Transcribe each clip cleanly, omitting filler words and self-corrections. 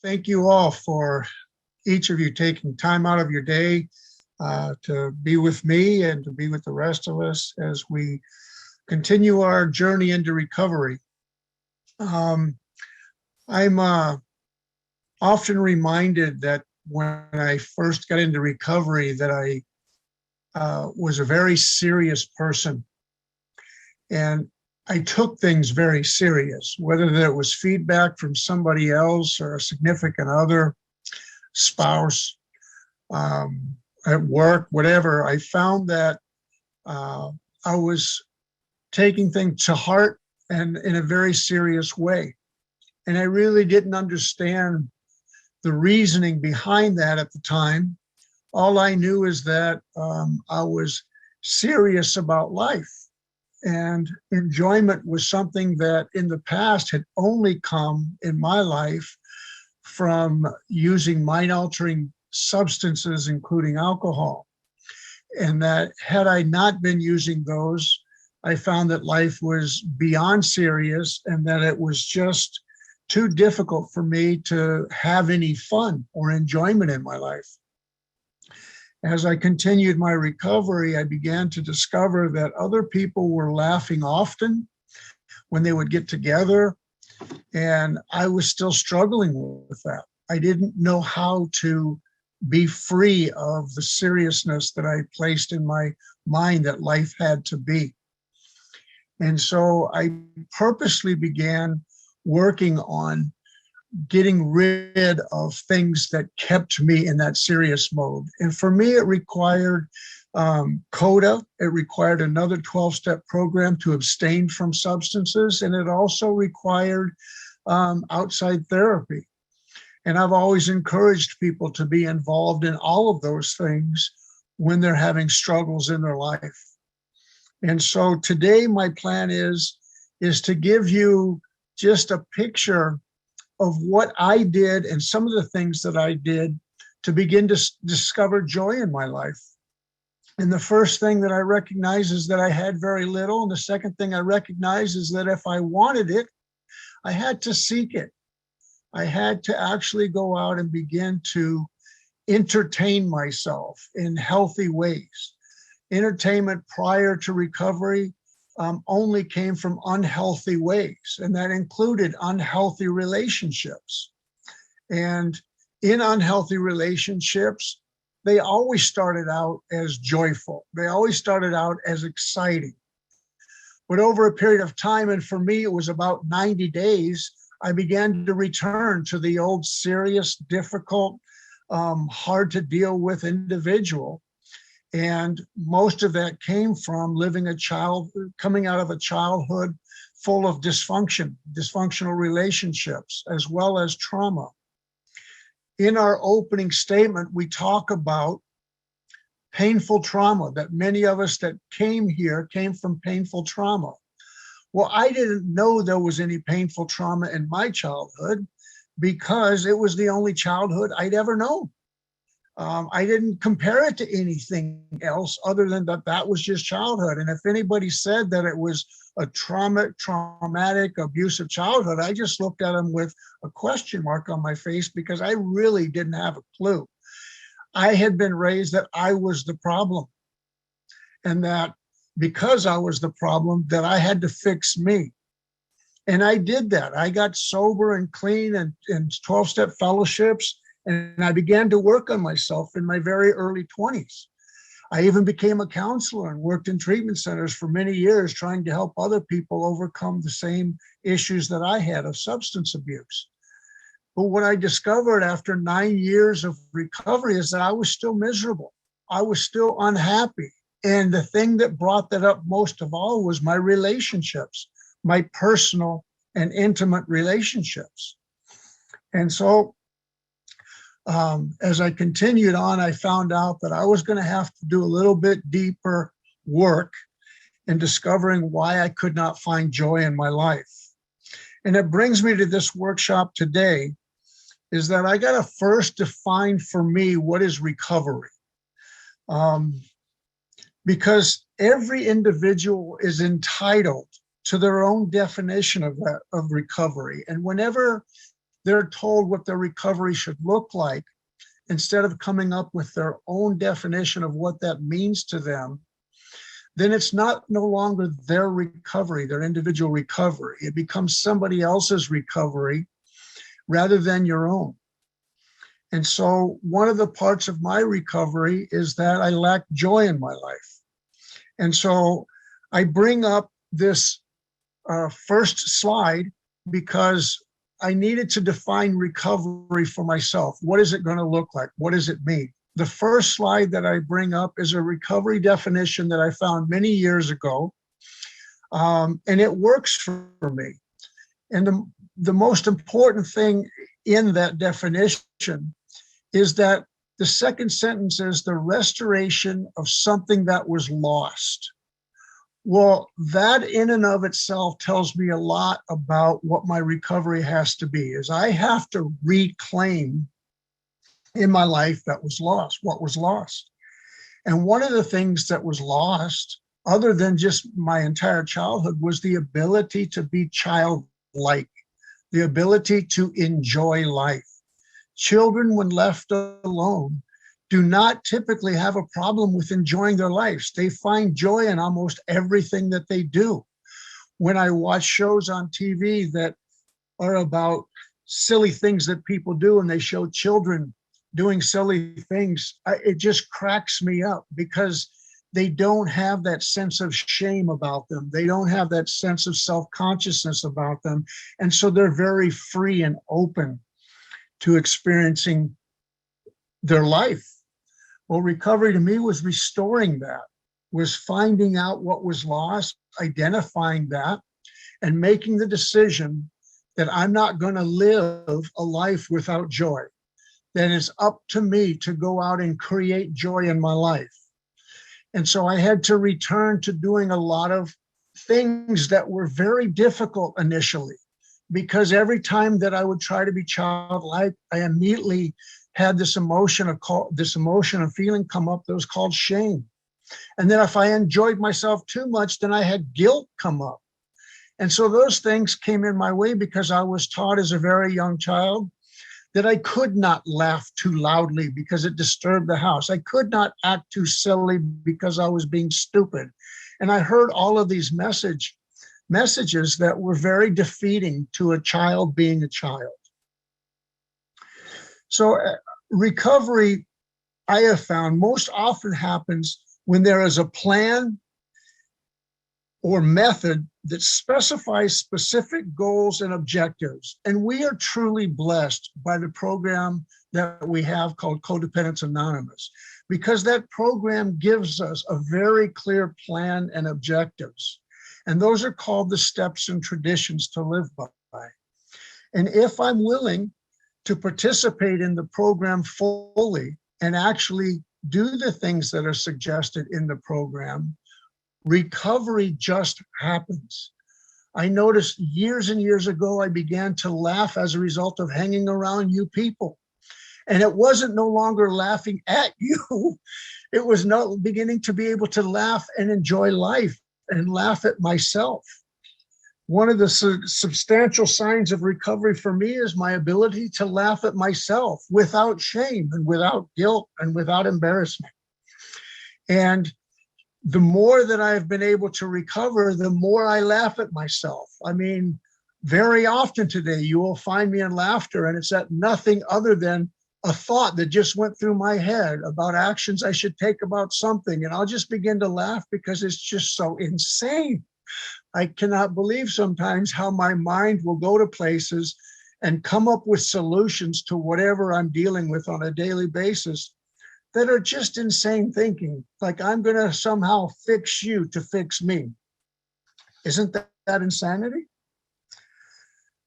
Thank you all for each of you taking time out of your day to be with me and to be with the rest of us as we continue our journey into recovery. I'm often reminded that when I first got into recovery that I was a very serious person, and I took things very serious, whether that was feedback from somebody else or a significant other, spouse, at work, whatever. I found that I was taking things to heart and in a very serious way. And I really didn't understand the reasoning behind that at the time. All I knew is that I was serious about life. And enjoyment was something that in the past had only come in my life from using mind-altering substances, including alcohol. And that had I not been using those, I found that life was beyond serious and that it was just too difficult for me to have any fun or enjoyment in my life. As I continued my recovery, I began to discover that other people were laughing often when they would get together, and I was still struggling with that. I didn't know how to be free of the seriousness that I placed in my mind that life had to be. And so I purposely began working on getting rid of things that kept me in that serious mode. And for me, it required CoDA. It required another 12-step program to abstain from substances. And it also required outside therapy. And I've always encouraged people to be involved in all of those things when they're having struggles in their life. And so today my plan is to give you just a picture of what I did and some of the things that I did to begin to discover joy in my life. And the first thing that I recognize is that I had very little. And the second thing I recognize is that if I wanted it, I had to seek it. I had to actually go out and begin to entertain myself in healthy ways. Entertainment prior to recovery only came from unhealthy ways, and that included unhealthy relationships. And in unhealthy relationships, they always started out as joyful. They always started out as exciting. But over a period of time, and for me, it was about 90 days, I began to return to the old serious, difficult, hard to deal with individual. And most of that came from coming out of a childhood full of dysfunctional relationships, as well as trauma. In our opening statement, we talk about painful trauma, that many of us that came here came from painful trauma. Well, I didn't know there was any painful trauma in my childhood because it was the only childhood I'd ever known. I didn't compare it to anything else other than that was just childhood. And if anybody said that it was a traumatic, abusive childhood, I just looked at them with a question mark on my face because I really didn't have a clue. I had been raised that I was the problem, and that because I was the problem, that I had to fix me. And I did that. I got sober and clean and 12-step fellowships. And I began to work on myself in my very early 20s. I even became a counselor and worked in treatment centers for many years, trying to help other people overcome the same issues that I had of substance abuse. But what I discovered after 9 years of recovery is that I was still miserable. I was still unhappy. And the thing that brought that up most of all was my relationships, my personal and intimate relationships. And so as I continued on, I found out that I was going to have to do a little bit deeper work in discovering why I could not find joy in my life. And it brings me to this workshop today, is that I got to first define for me what is recovery. Because every individual is entitled to their own definition of recovery. And whenever they're told what their recovery should look like, instead of coming up with their own definition of what that means to them, then it's no longer their recovery, their individual recovery. It becomes somebody else's recovery rather than your own. And so one of the parts of my recovery is that I lack joy in my life. And so I bring up this first slide because I needed to define recovery for myself. What is it going to look like? What does it mean? The first slide that I bring up is a recovery definition that I found many years ago, and it works for me. And the most important thing in that definition is that the second sentence is the restoration of something that was lost. Well, that in and of itself tells me a lot about what my recovery has to be, is I have to reclaim in my life that was lost, what was lost. And one of the things that was lost, other than just my entire childhood, was the ability to be childlike, the ability to enjoy life. Children, when left alone, do not typically have a problem with enjoying their lives. They find joy in almost everything that they do. When I watch shows on TV that are about silly things that people do, and they show children doing silly things, it just cracks me up because they don't have that sense of shame about them. They don't have that sense of self-consciousness about them. And so they're very free and open to experiencing their life. Well, recovery to me was restoring that, was finding out what was lost, identifying that, and making the decision that I'm not going to live a life without joy. That it's up to me to go out and create joy in my life. And so I had to return to doing a lot of things that were very difficult initially, because every time that I would try to be childlike, I immediately had this emotion of feeling come up that was called shame. And then if I enjoyed myself too much, then I had guilt come up. And so those things came in my way because I was taught as a very young child that I could not laugh too loudly because it disturbed the house. I could not act too silly because I was being stupid. And I heard all of these messages that were very defeating to a child being a child. So recovery, I have found, most often happens when there is a plan or method that specifies specific goals and objectives. And we are truly blessed by the program that we have called Codependents Anonymous, because that program gives us a very clear plan and objectives. And those are called the steps and traditions to live by. And if I'm willing to participate in the program fully and actually do the things that are suggested in the program, recovery just happens. I noticed years and years ago, I began to laugh as a result of hanging around you people. And it wasn't no longer laughing at you. It was not beginning to be able to laugh and enjoy life and laugh at myself. One of the substantial signs of recovery for me is my ability to laugh at myself without shame and without guilt and without embarrassment. And the more that I've been able to recover, the more I laugh at myself. I mean, very often today, you will find me in laughter, and it's at nothing other than a thought that just went through my head about actions I should take about something. And I'll just begin to laugh because it's just so insane. I cannot believe sometimes how my mind will go to places and come up with solutions to whatever I'm dealing with on a daily basis that are just insane thinking, like I'm going to somehow fix you to fix me. Isn't that insanity?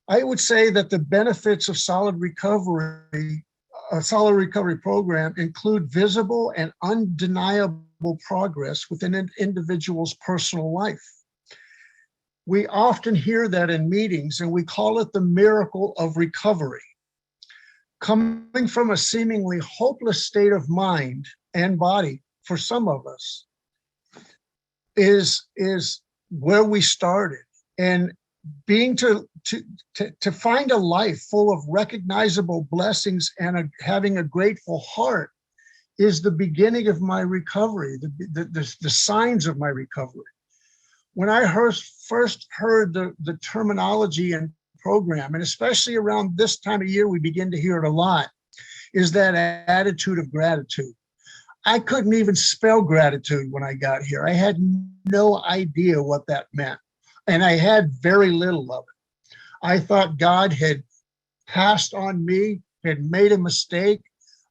I would say that the benefits of solid recovery, a solid recovery program, include visible and undeniable progress within an individual's personal life. We often hear that in meetings, and we call it the miracle of recovery. Coming from a seemingly hopeless state of mind and body for some of us is where we started. And being to find a life full of recognizable blessings and having a grateful heart is the beginning of my recovery, the signs of my recovery. When I first heard the terminology and program, and especially around this time of year, we begin to hear it a lot, is that attitude of gratitude. I couldn't even spell gratitude when I got here. I had no idea what that meant, and I had very little of it. I thought God had passed on me, had made a mistake.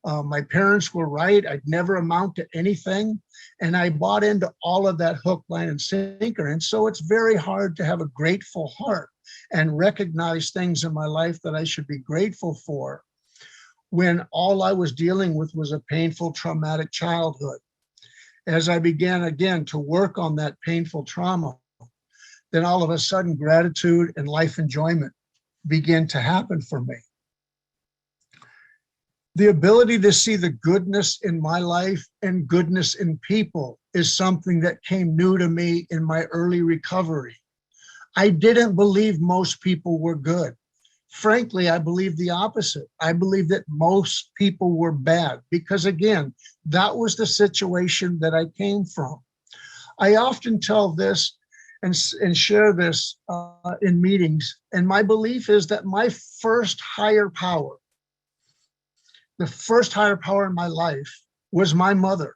My parents were right. I'd never amount to anything. And I bought into all of that hook, line, and sinker. And so it's very hard to have a grateful heart and recognize things in my life that I should be grateful for when all I was dealing with was a painful, traumatic childhood. As I began again to work on that painful trauma, then all of a sudden gratitude and life enjoyment began to happen for me. The ability to see the goodness in my life and goodness in people is something that came new to me in my early recovery. I didn't believe most people were good. Frankly, I believed the opposite. I believed that most people were bad because, again, that was the situation that I came from. I often tell this and share this in meetings, and my belief is that my first higher power, the first higher power in my life was my mother.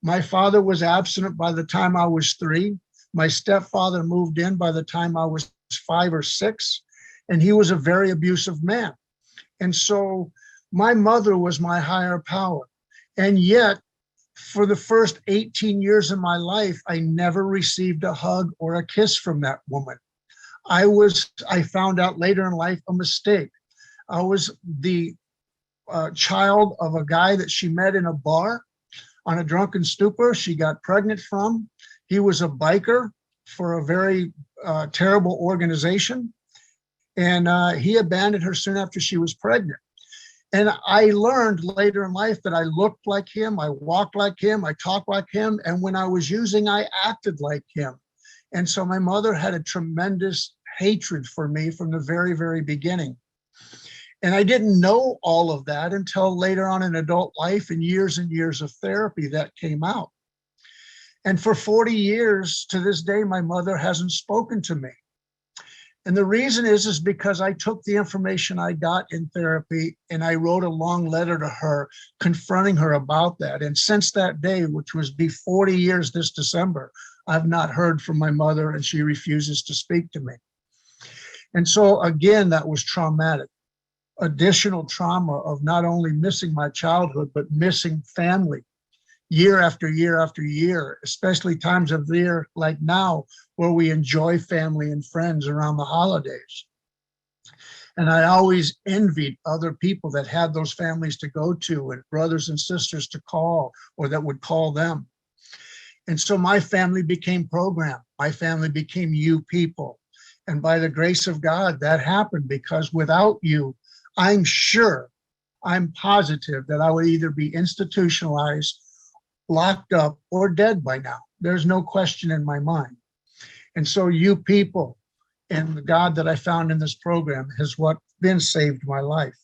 My father was absent by the time I was 3. My stepfather moved in by the time I was 5 or 6, and he was a very abusive man. And so my mother was my higher power. And yet, for the first 18 years of my life, I never received a hug or a kiss from that woman. I found out later in life a mistake. I was the child of a guy that she met in a bar on a drunken stupor. She got pregnant from. He was a biker for a very terrible organization. And he abandoned her soon after she was pregnant. And I learned later in life that I looked like him, I walked like him, I talked like him. And when I was using, I acted like him. And so my mother had a tremendous hatred for me from the very, very beginning. And I didn't know all of that until later on in adult life and years of therapy that came out. And for 40 years to this day, my mother hasn't spoken to me. And the reason is because I took the information I got in therapy and I wrote a long letter to her confronting her about that. And since that day, which was be 40 years this December, I've not heard from my mother and she refuses to speak to me. And so again, that was traumatic. Additional trauma of not only missing my childhood, but missing family year after year after year, especially times of the year like now where we enjoy family and friends around the holidays. And I always envied other people that had those families to go to and brothers and sisters to call or that would call them. And so my family became programmed. My family became you people. And by the grace of God, that happened because without you, I'm sure, I'm positive that I would either be institutionalized, locked up, or dead by now. There's no question in my mind. And so you people and the God that I found in this program has what been saved my life.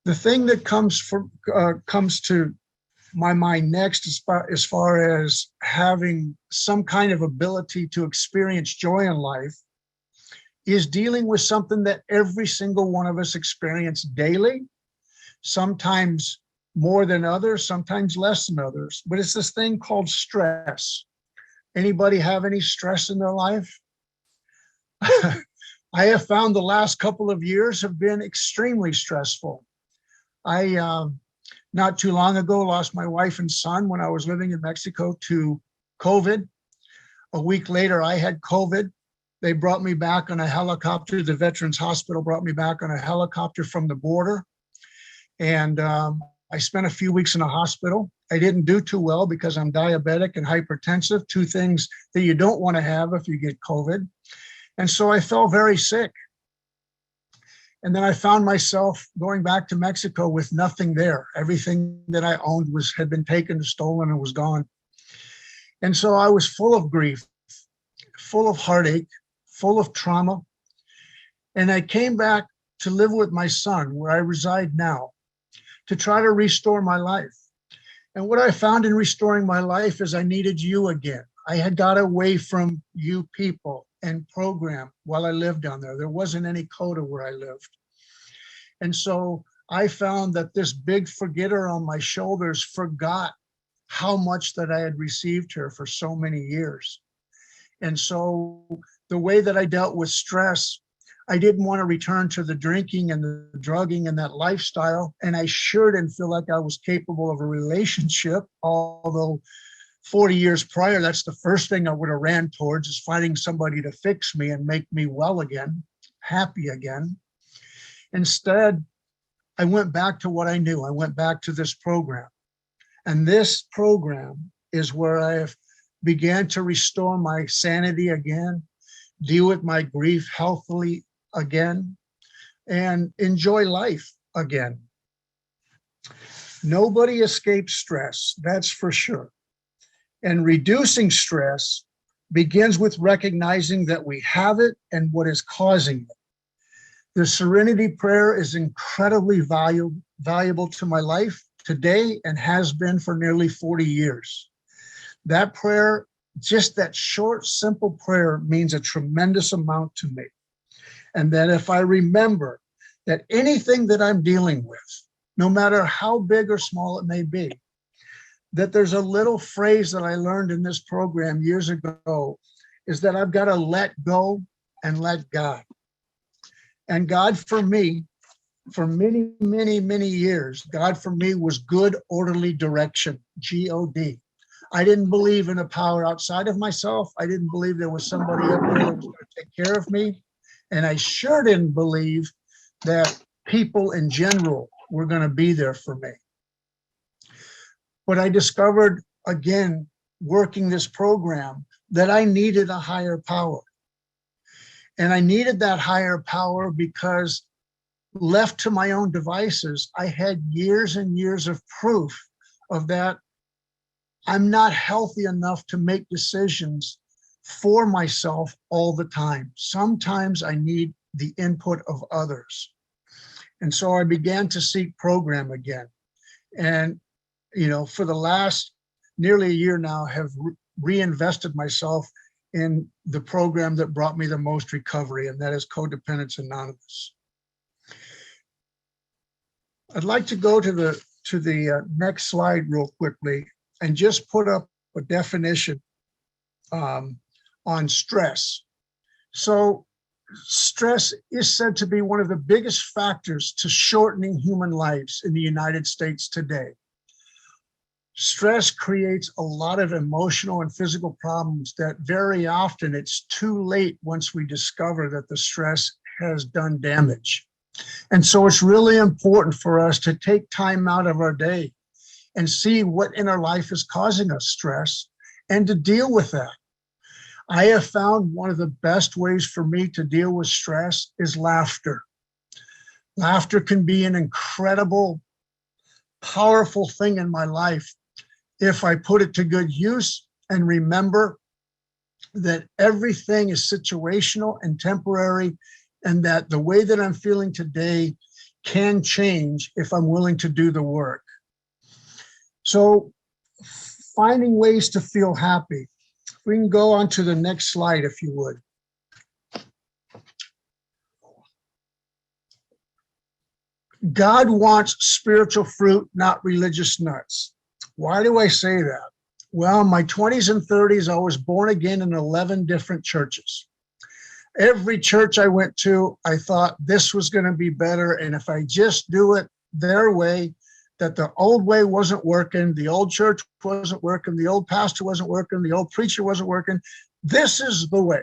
The thing that comes to my mind next as far as having some kind of ability to experience joy in life is dealing with something that every single one of us experience daily, sometimes more than others, sometimes less than others, but it's this thing called stress. Anybody have any stress in their life? I have found the last couple of years have been extremely stressful. I, not too long ago, lost my wife and son when I was living in Mexico to COVID. A week later, I had COVID. They brought me back on a helicopter. The Veterans Hospital brought me back on a helicopter from the border. And I spent a few weeks in a hospital. I didn't do too well because I'm diabetic and hypertensive, 2 things that you don't want to have if you get COVID. And so I felt very sick. And then I found myself going back to Mexico with nothing there. Everything that I owned had been taken, stolen, and was gone. And so I was full of grief, full of heartache, full of trauma. And I came back to live with my son, where I reside now, to try to restore my life. And what I found in restoring my life is I needed you again. I had got away from you people and program while I lived down there. There wasn't any CoDA where I lived. And so I found that this big forgetter on my shoulders forgot how much that I had received here for so many years. And so the way that I dealt with stress, I didn't want to return to the drinking and the drugging and that lifestyle. And I sure didn't feel like I was capable of a relationship, although 40 years prior, that's the first thing I would have ran towards, is finding somebody to fix me and make me well again, happy again. Instead, I went back to what I knew. I went back to this program. And this program is where I have began to restore my sanity again, deal with my grief healthily again, and enjoy life again. Nobody escapes stress, that's for sure. And reducing stress begins with recognizing that we have it and what is causing it. The Serenity Prayer is incredibly valuable to my life today and has been for nearly 40 years. That prayer, just that short, simple prayer, means a tremendous amount to me. And that if I remember that anything that I'm dealing with, no matter how big or small it may be, that there's a little phrase that I learned in this program years ago, is that I've got to let go and let God. And God for me, for many, many, many years, God for me was good, orderly direction, G-O-D. I didn't believe in a power outside of myself. I didn't believe there was somebody up there that was going to take care of me. And I sure didn't believe that people in general were going to be there for me. But I discovered, again, working this program, that I needed a higher power. And I needed that higher power because, left to my own devices, I had years and years of proof of that I'm not healthy enough to make decisions for myself all the time. Sometimes I need the input of others. And so I began to seek program again. And, you know, for the last nearly a year now, have reinvested myself in the program that brought me the most recovery, and that is Codependents Anonymous. I'd like to go to the next slide real quickly and just put up a definition on stress. So stress is said to be one of the biggest factors to shortening human lives in the United States today. Stress creates a lot of emotional and physical problems that very often it's too late once we discover that the stress has done damage. And so it's really important for us to take time out of our day and see what in our life is causing us stress and to deal with that. I have found one of the best ways for me to deal with stress is laughter. Laughter can be an incredible, powerful thing in my life if I put it to good use and remember that everything is situational and temporary, and that the way that I'm feeling today can change if I'm willing to do the work. So finding ways to feel happy. We can go on to the next slide, if you would. God wants spiritual fruit, not religious nuts. Why do I say that? Well, in my 20s and 30s, I was born again in 11 different churches. Every church I went to, I thought this was going to be better. And if I just do it their way, that the old way wasn't working, the old church wasn't working, the old pastor wasn't working, the old preacher wasn't working, this is the way.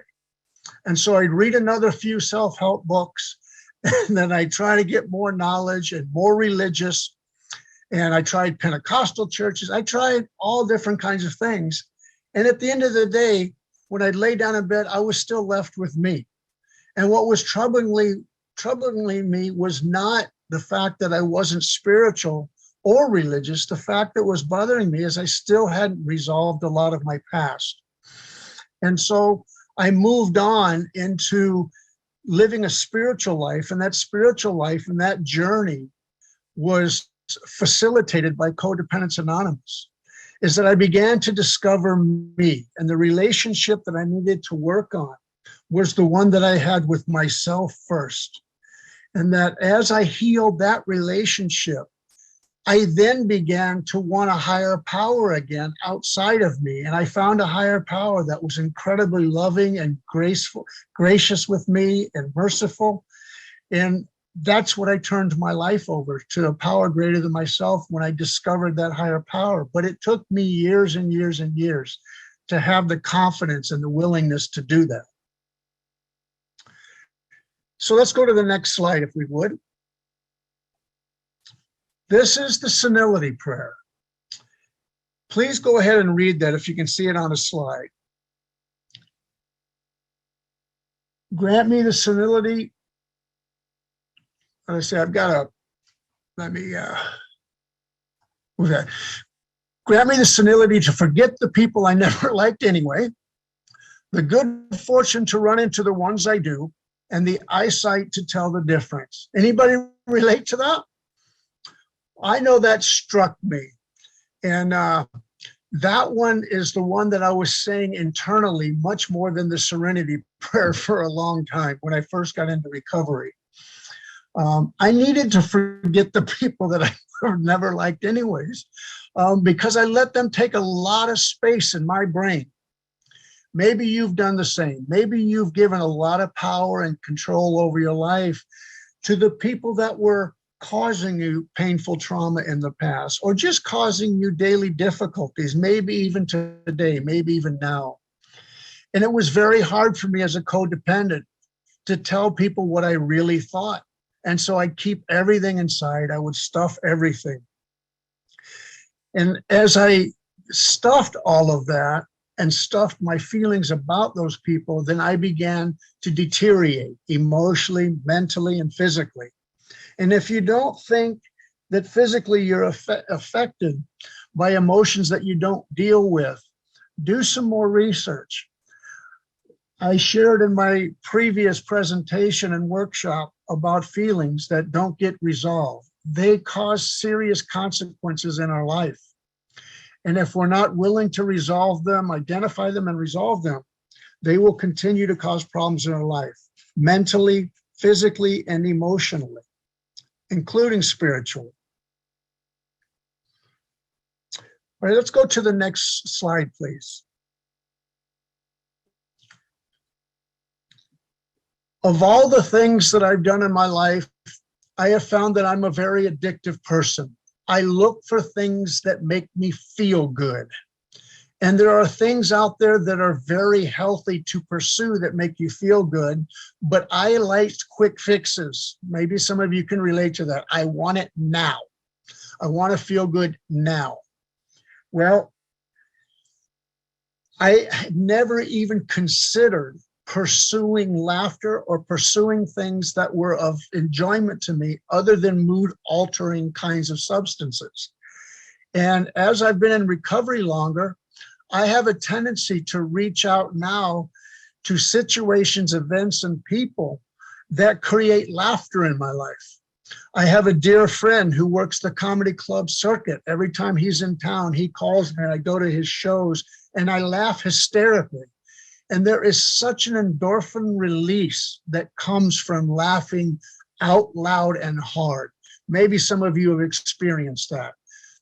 And so I'd read another few self-help books, and then I try to get more knowledge and more religious. And I tried Pentecostal churches. I tried all different kinds of things. And at the end of the day, when I'd lay down in bed, I was still left with me. And what was troublingly me was not the fact that I wasn't spiritual or religious. The fact that was bothering me is I still hadn't resolved a lot of my past. And so I moved on into living a spiritual life, and that spiritual life and that journey was facilitated by Codependents Anonymous, is that I began to discover me, and the relationship that I needed to work on was the one that I had with myself first. And that as I healed that relationship, I then began to want a higher power again outside of me. And I found a higher power that was incredibly loving and gracious with me and merciful. And that's what I turned my life over to, a power greater than myself, when I discovered that higher power. But it took me years and years and years to have the confidence and the willingness to do that. So let's go to the next slide, if we would. This is the Senility Prayer. Please go ahead and read that if you can see it on a slide. Grant me the senility. I say, I've got to, let me, okay. Grant me the senility to forget the people I never liked anyway, the good fortune to run into the ones I do, and the eyesight to tell the difference. Anybody relate to that? I know that struck me. And that one is the one that I was saying internally much more than the Serenity Prayer for a long time when I first got into recovery. I needed to forget the people that I never liked anyways, because I let them take a lot of space in my brain. Maybe you've done the same. Maybe you've given a lot of power and control over your life to the people that were causing you painful trauma in the past, or just causing you daily difficulties, maybe even today, maybe even now. And it was very hard for me as a codependent to tell people what I really thought. And so I'd keep everything inside. I would stuff everything. And as I stuffed all of that and stuffed my feelings about those people, then I began to deteriorate emotionally, mentally, and physically. And if you don't think that physically you're affected by emotions that you don't deal with, do some more research. I shared in my previous presentation and workshop about feelings that don't get resolved. They cause serious consequences in our life. And if we're not willing to resolve them, identify them and resolve them, they will continue to cause problems in our life, mentally, physically, and emotionally, including spiritually. All right, let's go to the next slide, please. Of all the things that I've done in my life, I have found that I'm a very addictive person. I look for things that make me feel good. And there are things out there that are very healthy to pursue that make you feel good, but I like quick fixes. Maybe some of you can relate to that. I want it now. I want to feel good now. Well, I never even considered pursuing laughter or pursuing things that were of enjoyment to me other than mood-altering kinds of substances. And as I've been in recovery longer, I have a tendency to reach out now to situations, events, and people that create laughter in my life. I have a dear friend who works the comedy club circuit. Every time he's in town, he calls me and I go to his shows and I laugh hysterically. And there is such an endorphin release that comes from laughing out loud and hard. Maybe some of you have experienced that.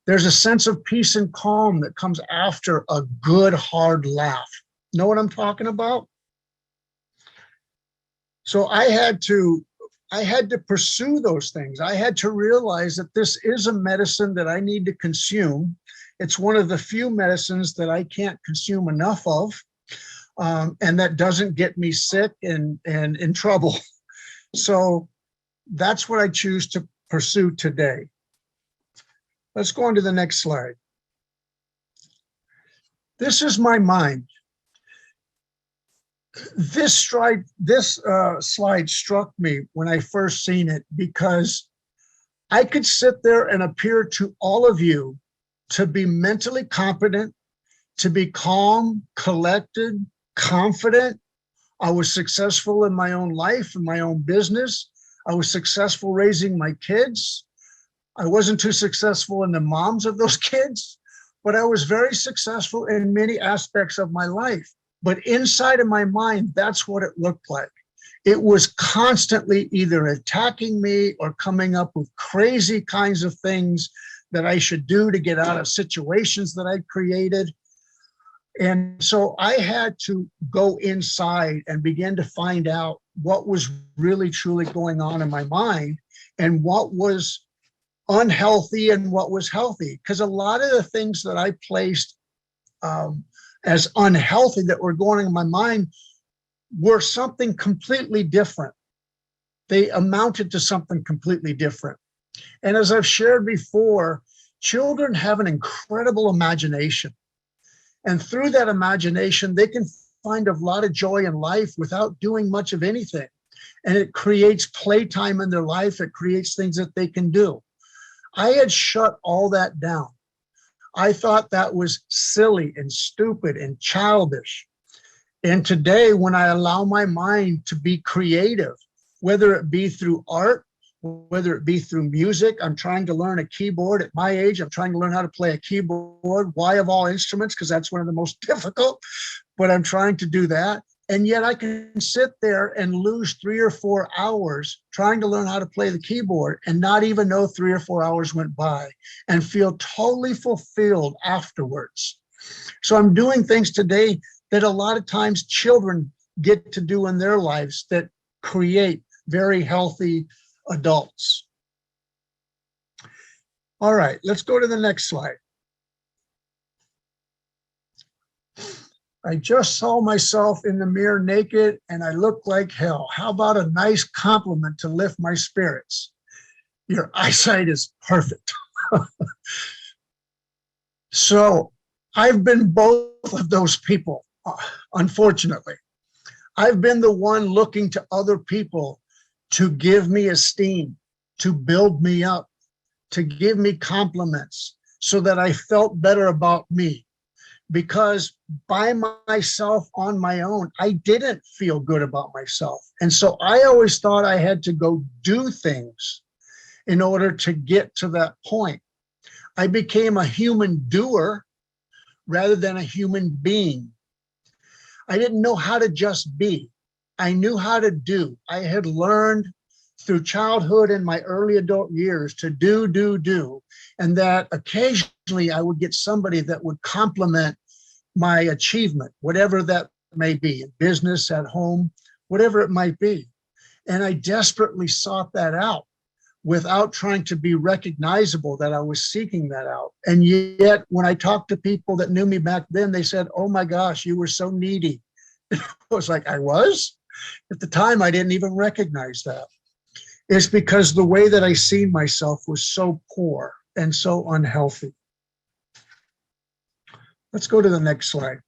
There's a sense of peace and calm that comes after a good, hard laugh. Know what I'm talking about? So I had to pursue those things. I had to realize that this is a medicine that I need to consume. It's one of the few medicines that I can't consume enough of. And that doesn't get me sick and in trouble. So that's what I choose to pursue today. Let's go on to the next slide. This is my mind. This slide struck me when I first seen it because I could sit there and appear to all of you to be mentally competent, to be calm, collected, confident, I was successful in my own life, in my own business. I was successful raising my kids. I wasn't too successful in the moms of those kids, but I was very successful in many aspects of my life. But inside of my mind, that's what it looked like. It was constantly either attacking me or coming up with crazy kinds of things that I should do to get out of situations that I created. And so I had to go inside and begin to find out what was really truly going on in my mind and what was unhealthy and what was healthy. Because a lot of the things that I placed as unhealthy that were going on in my mind were something completely different. They amounted to something completely different. And as I've shared before, children have an incredible imagination. And through that imagination, they can find a lot of joy in life without doing much of anything. And it creates playtime in their life. It creates things that they can do. I had shut all that down. I thought that was silly and stupid and childish. And today, when I allow my mind to be creative, whether it be through art, whether it be through music, I'm trying to learn a keyboard at my age. I'm trying to learn how to play a keyboard. Why of all instruments? Because that's one of the most difficult, but I'm trying to do that. And yet I can sit there and lose 3 or 4 hours trying to learn how to play the keyboard and not even know 3 or 4 hours went by and feel totally fulfilled afterwards. So I'm doing things today that a lot of times children get to do in their lives that create very healthy adults. All right, let's go to the next slide. I just saw myself in the mirror naked and I look like hell. How about a nice compliment to lift my spirits? Your eyesight is perfect. So I've been both of those people, unfortunately. I've been the one looking to other people to give me esteem, to build me up, to give me compliments so that I felt better about me. Because by myself on my own, I didn't feel good about myself. And so I always thought I had to go do things in order to get to that point. I became a human doer rather than a human being. I didn't know how to just be. I knew how to do. I had learned through childhood and my early adult years to do, and that occasionally I would get somebody that would compliment my achievement, whatever that may be, in business, at home, whatever it might be. And I desperately sought that out without trying to be recognizable that I was seeking that out. And yet, when I talked to people that knew me back then, they said, "Oh my gosh, you were so needy." I was like, I was? At the time, I didn't even recognize that. It's because the way that I seen myself was so poor and so unhealthy. Let's go to the next slide.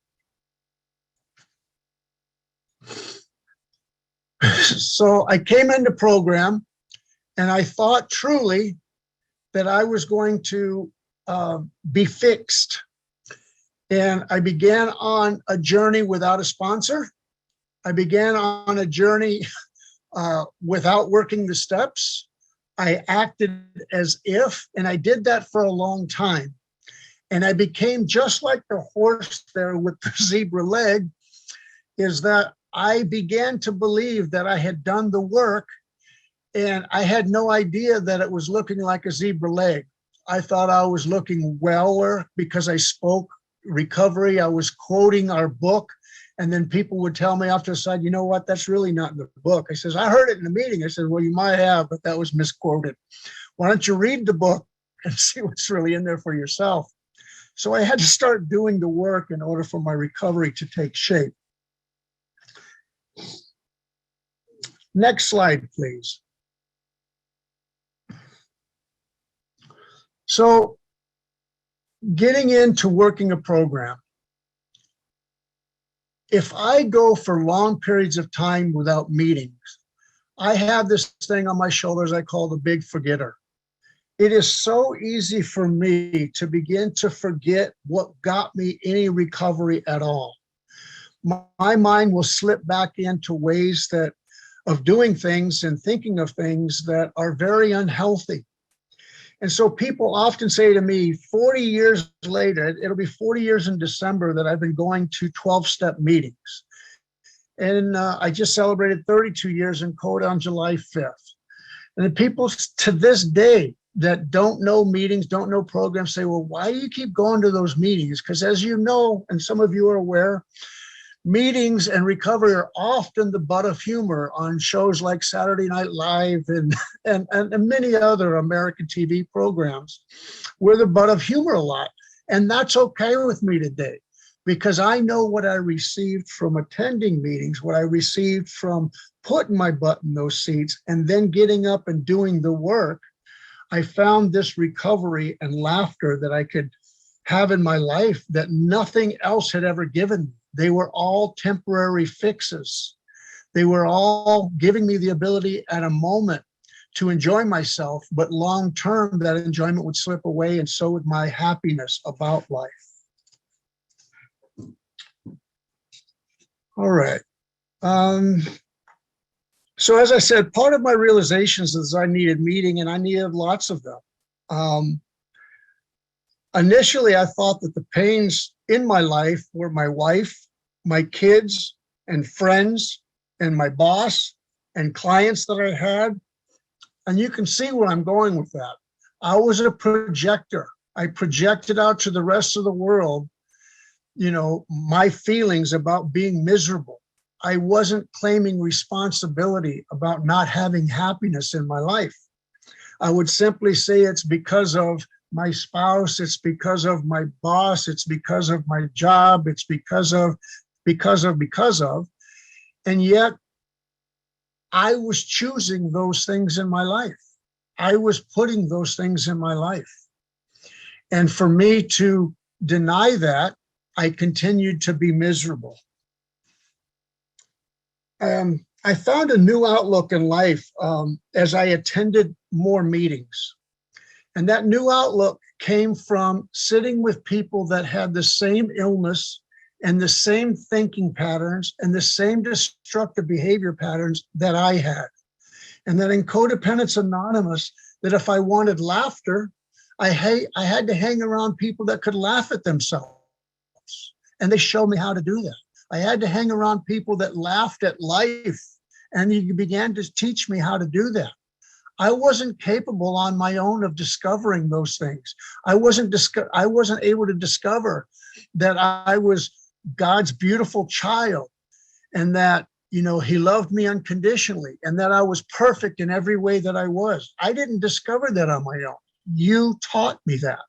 So I came into program and I thought truly that I was going to be fixed. And I began on a journey without a sponsor. I began on a journey without working the steps. I acted as if, and I did that for a long time. And I became just like the horse there with the zebra leg, is that I began to believe that I had done the work and I had no idea that it was looking like a zebra leg. I thought I was looking weller because I spoke recovery. I was quoting our book. And then people would tell me off to the side, "You know what, that's really not in the book." I says, "I heard it in the meeting." I said, "Well, you might have, but that was misquoted. Why don't you read the book and see what's really in there for yourself?" So I had to start doing the work in order for my recovery to take shape. Next slide, please. So getting into working a program, if I go for long periods of time without meetings, I have this thing on my shoulders I call the big forgetter. It is so easy for me to begin to forget what got me any recovery at all. my mind will slip back into ways of doing things and thinking of things that are very unhealthy. And so people often say to me, 40 years later, it'll be 40 years in December that I've been going to 12-step meetings. And I just celebrated 32 years in CoDA on July 5th. And the people to this day that don't know meetings, don't know programs, say, well, why do you keep going to those meetings? Because as you know, and some of you are aware, meetings and recovery are often the butt of humor on shows like Saturday Night Live and many other American TV programs. We're the butt of humor a lot. And that's okay with me today, because I know what I received from attending meetings, what I received from putting my butt in those seats and then getting up and doing the work. I found this recovery and laughter that I could have in my life that nothing else had ever given me. They were all temporary fixes. They were all giving me the ability at a moment to enjoy myself, but long term, that enjoyment would slip away, and so would my happiness about life. All right. So as I said, part of my realizations is I needed meeting, and I needed lots of them. Initially, I thought that the pains in my life were my wife, my kids, and friends, and my boss, and clients that I had. And you can see where I'm going with that. I was a projector. I projected out to the rest of the world, you know, my feelings about being miserable. I wasn't claiming responsibility about not having happiness in my life. I would simply say it's because of my spouse, it's because of my boss, it's because of my job, it's because of. And yet I was choosing those things in my life. I was putting those things in my life. And for me to deny that, I continued to be miserable. I found a new outlook in life as I attended more meetings. And that new outlook came from sitting with people that had the same illness and the same thinking patterns and the same destructive behavior patterns that I had. And that in Codependents Anonymous, that if I wanted laughter, I had to hang around people that could laugh at themselves. And they showed me how to do that. I had to hang around people that laughed at life, and you began to teach me how to do that. I wasn't capable on my own of discovering those things. I wasn't able to discover that I was God's beautiful child, and that, you know, he loved me unconditionally, and that I was perfect in every way that I was. I didn't discover that on my own. You taught me that.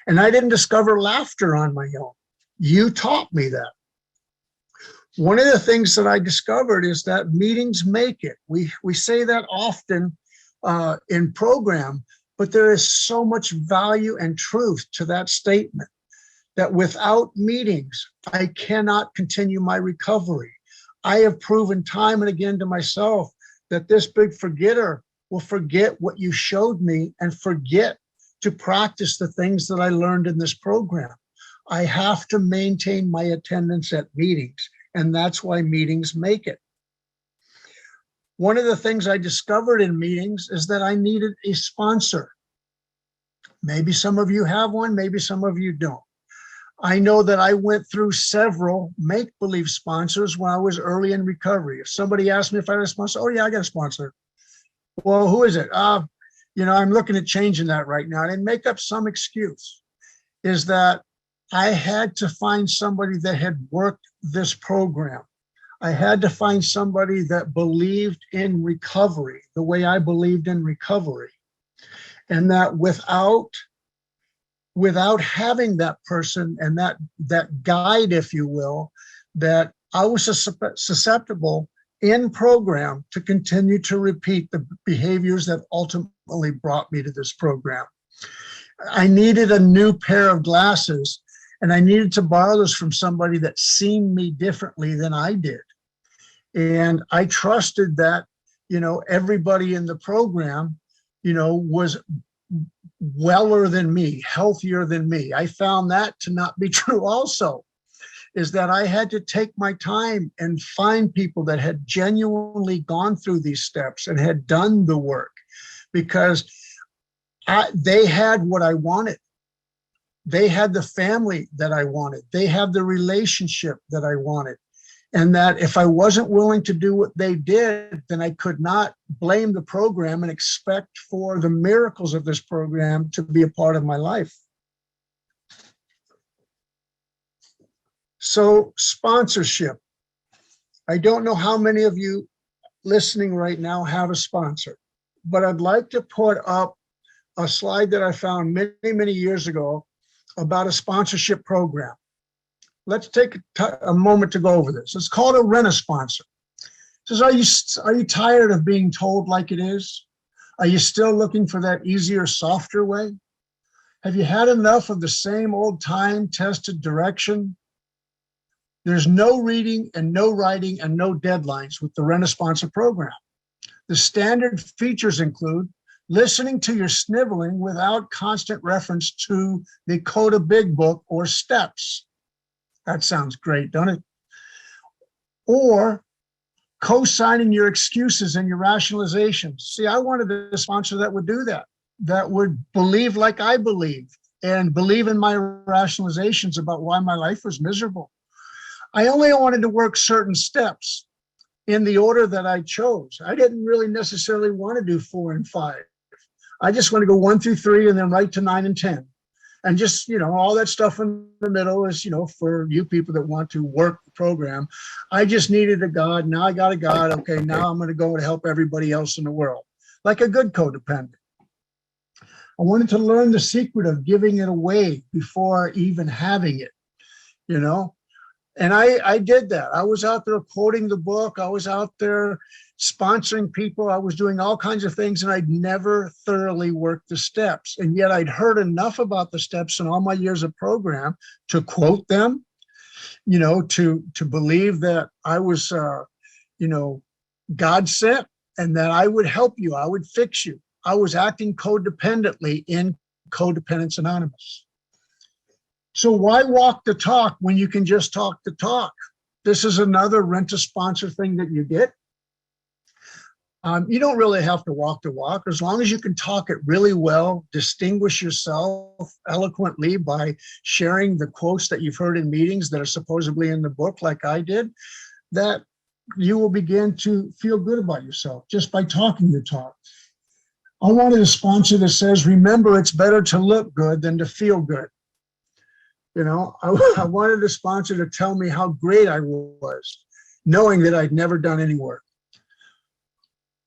And I didn't discover laughter on my own. You taught me that. One of the things that I discovered is that meetings make it. We say that often in program, but there is so much value and truth to that statement, that without meetings, I cannot continue my recovery. I have proven time and again to myself that this big forgetter will forget what you showed me and forget to practice the things that I learned in this program. I have to maintain my attendance at meetings, and that's why meetings make it. One of the things I discovered in meetings is that I needed a sponsor. Maybe some of you have one, maybe some of you don't. I know that I went through several make-believe sponsors when I was early in recovery. If somebody asked me if I had a sponsor, oh yeah, I got a sponsor. Well, who is it? You know, I'm looking at changing that right now. And I make up some excuse. Is that I had to find somebody that had worked this program. I had to find somebody that believed in recovery the way I believed in recovery. And that without having that person and that guide, if you will, that I was susceptible in program to continue to repeat the behaviors that ultimately brought me to this program. I needed a new pair of glasses, and I needed to borrow this from somebody that seen me differently than I did. And I trusted that, you know, everybody in the program, you know, was weller than me, healthier than me. I found that to not be true also. is that I had to take my time and find people that had genuinely gone through these steps and had done the work, because they had what I wanted. They had the family that I wanted. They had the relationship that I wanted. And that if I wasn't willing to do what they did, then I could not blame the program and expect for the miracles of this program to be a part of my life. So, sponsorship. I don't know how many of you listening right now have a sponsor, but I'd like to put up a slide that I found many, many years ago about a sponsorship program. Let's take a moment to go over this. It's called a rent-a-sponsor. It says, are you tired of being told like it is? Are you still looking for that easier, softer way? Have you had enough of the same old time-tested direction? There's no reading and no writing and no deadlines with the rent-a-sponsor program. The standard features include listening to your sniveling without constant reference to the CoDA Big Book or steps. That sounds great, doesn't it? Or co-signing your excuses and your rationalizations. See, I wanted a sponsor that would do that, that would believe like I believe and believe in my rationalizations about why my life was miserable. I only wanted to work certain steps in the order that I chose. I didn't really necessarily want to do 4 and 5. I just want to go 1 through 3 and then right to 9 and 10. And just, all that stuff in the middle is, for you people that want to work the program. I just needed a God. Now I got a God. Okay, now I'm going to go and help everybody else in the world, like a good codependent. I wanted to learn the secret of giving it away before even having it, And I did that. I was out there quoting the book. I was out there sponsoring people. I was doing all kinds of things, and I'd never thoroughly worked the steps. And yet I'd heard enough about the steps in all my years of program to quote them, to believe that I was, God sent and that I would help you. I would fix you. I was acting codependently in Codependents Anonymous. So why walk the talk when you can just talk the talk? This is another rent-a-sponsor thing that you get. You don't really have to walk the walk, as long as you can talk it really well, distinguish yourself eloquently by sharing the quotes that you've heard in meetings that are supposedly in the book, like I did, that you will begin to feel good about yourself just by talking the talk. I wanted a sponsor that says, remember, it's better to look good than to feel good. I wanted a sponsor to tell me how great I was, knowing that I'd never done any work.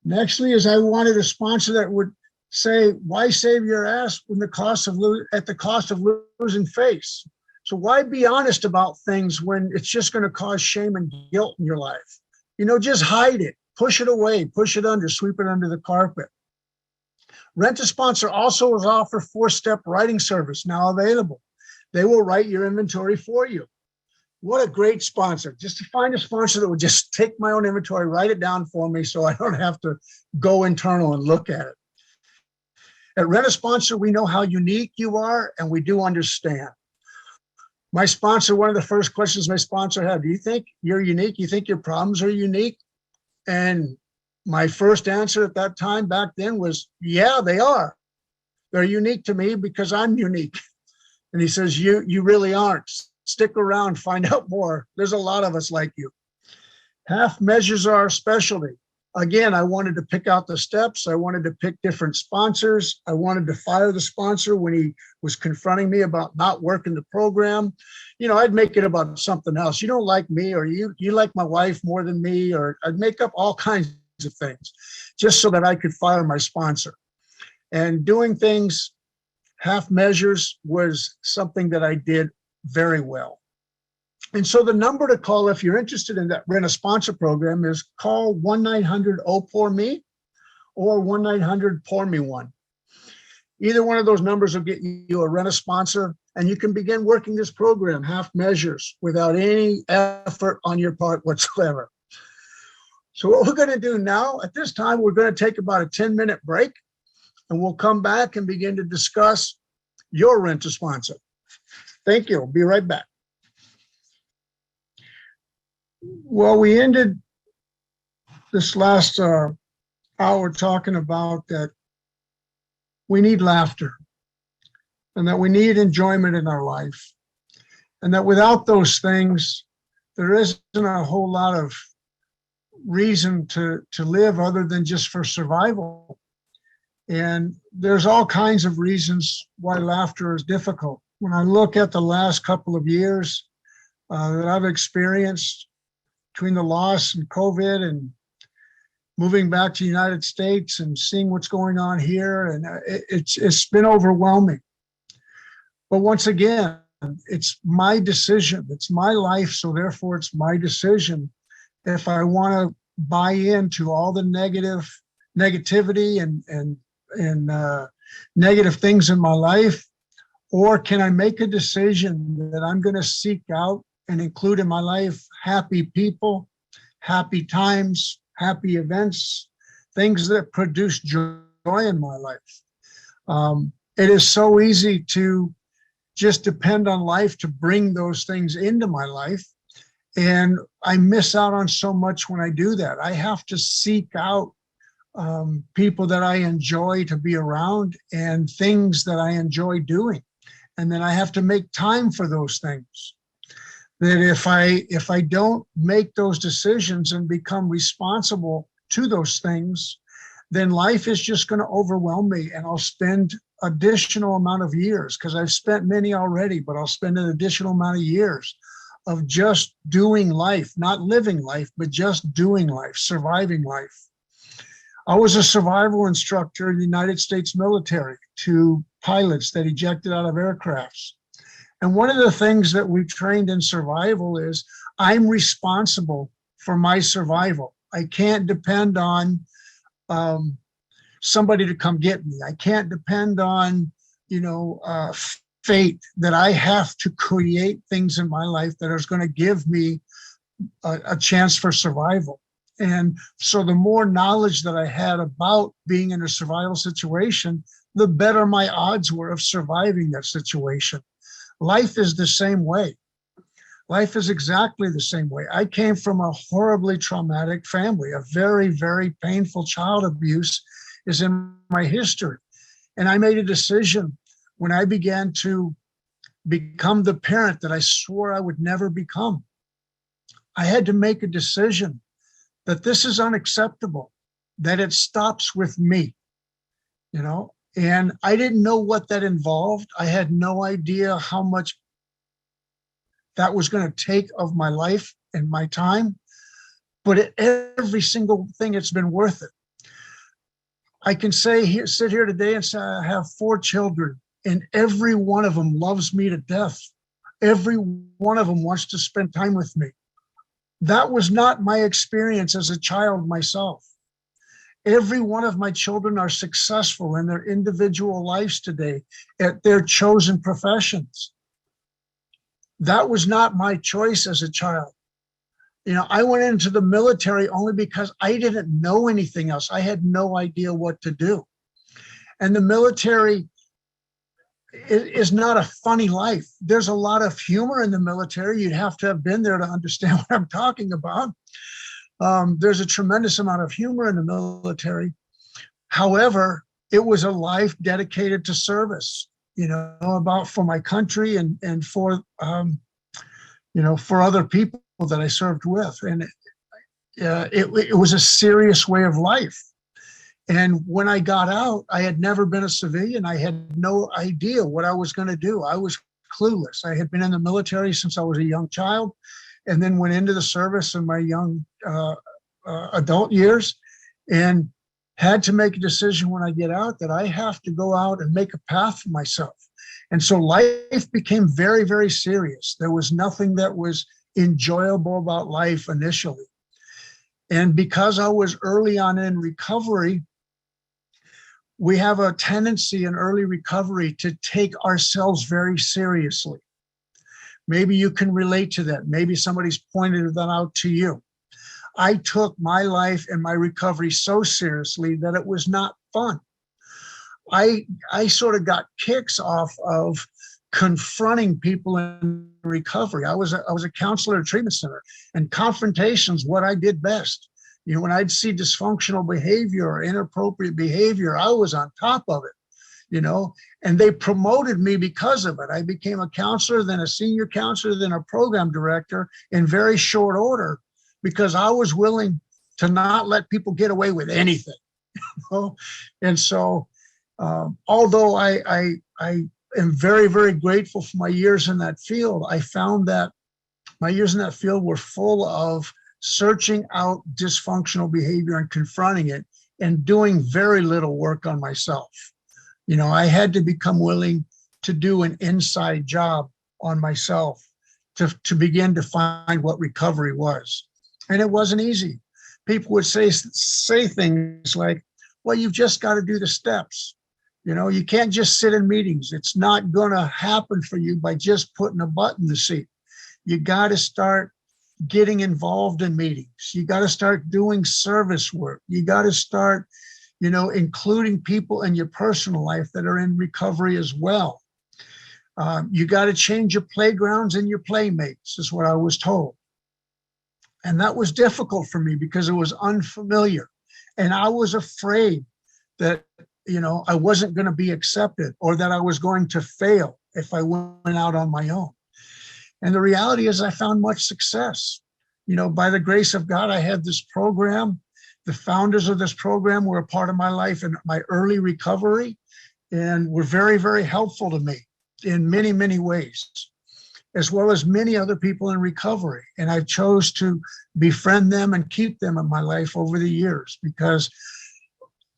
Nextly is I wanted a sponsor that would say, why save your ass at the cost of losing face? So why be honest about things when it's just going to cause shame and guilt in your life? Just hide it, push it away, push it under, sweep it under the carpet. Rent-a-sponsor also will offer 4-step writing service now available. They will write your inventory for you. What a great sponsor. Just to find a sponsor that would just take my own inventory, write it down for me so I don't have to go internal and look at it. At Rent-a-Sponsor, we know how unique you are, and we do understand. My sponsor, one of the first questions my sponsor had, do you think you're unique? You think your problems are unique? And my first answer at that time back then was, yeah, they are. They're unique to me because I'm unique. And he says, you really aren't. Stick around, find out more. There's a lot of us like you. Half measures are our specialty. Again, I wanted to pick out the steps. I wanted to pick different sponsors. I wanted to fire the sponsor when he was confronting me about not working the program. I'd make it about something else. You don't like me, or you like my wife more than me, or I'd make up all kinds of things just so that I could fire my sponsor. And doing things half measures was something that I did very well. And so the number to call if you're interested in that Rent-a-Sponsor program is call 1-900-OPOUR-ME or 1-900-POUR-ME-1. Either one of those numbers will get you a Rent-a-Sponsor, and you can begin working this program, half measures, without any effort on your part whatsoever. So what we're going to do now, at this time, we're going to take about a 10-minute break, and we'll come back and begin to discuss your Rent-a-Sponsor. Thank you. I'll be right back. Well, we ended this last hour talking about that we need laughter and that we need enjoyment in our life, and that without those things, there isn't a whole lot of reason to live other than just for survival. And there's all kinds of reasons why laughter is difficult. When I look at the last couple of years that I've experienced between the loss and COVID and moving back to the United States and seeing what's going on here, and it's been overwhelming. But once again, it's my decision. It's my life, so therefore it's my decision if I want to buy into all the negativity and negative things in my life, or can I make a decision that I'm going to seek out and include in my life happy people, happy times, happy events, things that produce joy in my life. It is so easy to just depend on life to bring those things into my life. And I miss out on so much when I do that. I have to seek out people that I enjoy to be around and things that I enjoy doing. And then I have to make time for those things. That if I don't make those decisions and become responsible to those things, then life is just going to overwhelm me, and I'll spend additional amount of years, because I've spent many already, but I'll spend an additional amount of years of just doing life, not living life, but just doing life, surviving life. I was a survival instructor in the United States military to pilots that ejected out of aircrafts. And one of the things that we trained in survival is I'm responsible for my survival. I can't depend on somebody to come get me. I can't depend on, fate, that I have to create things in my life that are going to give me a chance for survival. And so the more knowledge that I had about being in a survival situation, the better my odds were of surviving that situation. Life is the same way. Life is exactly the same way. I came from a horribly traumatic family. A very, very painful child abuse is in my history. And I made a decision when I began to become the parent that I swore I would never become. I had to make a decision that this is unacceptable, that it stops with me, and I didn't know what that involved. I had no idea how much that was going to take of my life and my time, but every single thing, it's been worth it. I can sit here today and say I have 4 children, and every one of them loves me to death. Every one of them wants to spend time with me. That was not my experience as a child myself. Every one of my children are successful in their individual lives today at their chosen professions. That was not my choice as a child. I went into the military only because I didn't know anything else. I had no idea what to do. And the military is not a funny life. There's a lot of humor in the military. You'd have to have been there to understand what I'm talking about. There's a tremendous amount of humor in the military. However, it was a life dedicated to service, about for my country and for, for other people that I served with. And it was a serious way of life. And when I got out, I had never been a civilian. I had no idea what I was going to do. I was clueless. I had been in the military since I was a young child, and then went into the service in my young adult years, and had to make a decision when I get out that I have to go out and make a path for myself. And so life became very, very serious. There was nothing that was enjoyable about life initially. And because I was early on in recovery, we have a tendency in early recovery to take ourselves very seriously. Maybe you can relate to that. Maybe somebody's pointed that out to you. I took my life and my recovery so seriously that it was not fun. I sort of got kicks off of confronting people in recovery. I was a counselor at a treatment center, and confrontation's what I did best. You know, when I'd see dysfunctional behavior or inappropriate behavior, I was on top of it, you know, and they promoted me because of it. I became a counselor, then a senior counselor, then a program director in very short order, because I was willing to not let people get away with anything. You know? And so, although I am very, very grateful for my years in that field, I found that my years in that field were full of searching out dysfunctional behavior and confronting it, and doing very little work on myself. You know, I had to become willing to do an inside job on myself to begin to find what recovery was. And it wasn't easy. People would say things like, well, you've just got to do the steps. You know, you can't just sit in meetings. It's not going to happen for you by just putting a butt in the seat. You got to start getting involved in meetings. You got to start doing service work. You got to start, you know, including people in your personal life that are in recovery as well. You got to change your playgrounds and your playmates, is what I was told. And that was difficult for me because it was unfamiliar. And I was afraid that, you know, I wasn't going to be accepted, or that I was going to fail if I went out on my own. And the reality is I found much success. You know, by the grace of God, I had this program. The founders of this program were a part of my life in my early recovery, and were very, very helpful to me in many, many ways, as well as many other people in recovery. And I chose to befriend them and keep them in my life over the years, because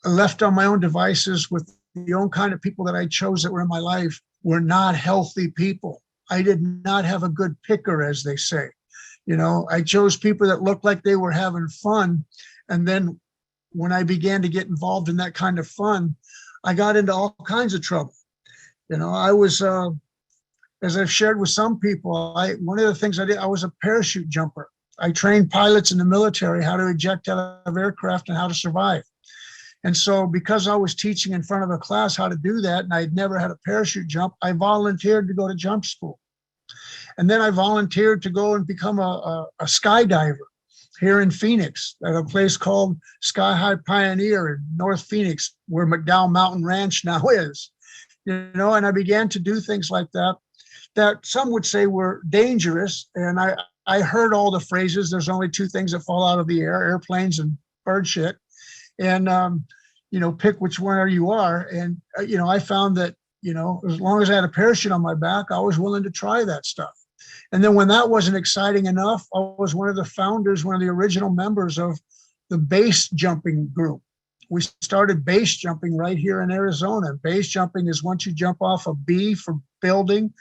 left on my own devices with the own kind of people that I chose that were in my life were not healthy people. I did not have a good picker, as they say. You know, I chose people that looked like they were having fun. And then when I began to get involved in that kind of fun, I got into all kinds of trouble. You know, I was, as I've shared with some people, one of the things I did, I was a parachute jumper. I trained pilots in the military how to eject out of aircraft and how to survive. And so because I was teaching in front of a class how to do that, and I had never had a parachute jump, I volunteered to go to jump school. And then I volunteered to go and become a skydiver here in Phoenix at a place called Sky High Pioneer in North Phoenix, where McDowell Mountain Ranch now is. You know, and I began to do things like that, that some would say were dangerous. And I heard all the phrases, there's only two things that fall out of the air, airplanes and bird shit. And, you know, pick which one you are. And, you know, I found that, you know, as long as I had a parachute on my back, I was willing to try that stuff. And then when that wasn't exciting enough, I was one of the founders, one of the original members of the base jumping group. We started base jumping right here in Arizona. Base jumping is once you jump off a B for building,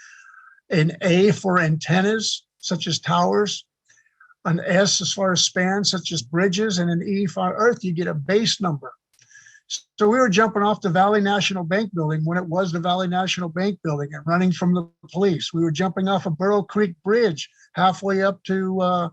an A for antennas, such as towers, an S as far as span, such as bridges, and an E for earth, you get a base number. So we were jumping off the Valley National Bank building when it was the Valley National Bank building, and running from the police. We were jumping off a Burrow Creek Bridge halfway up to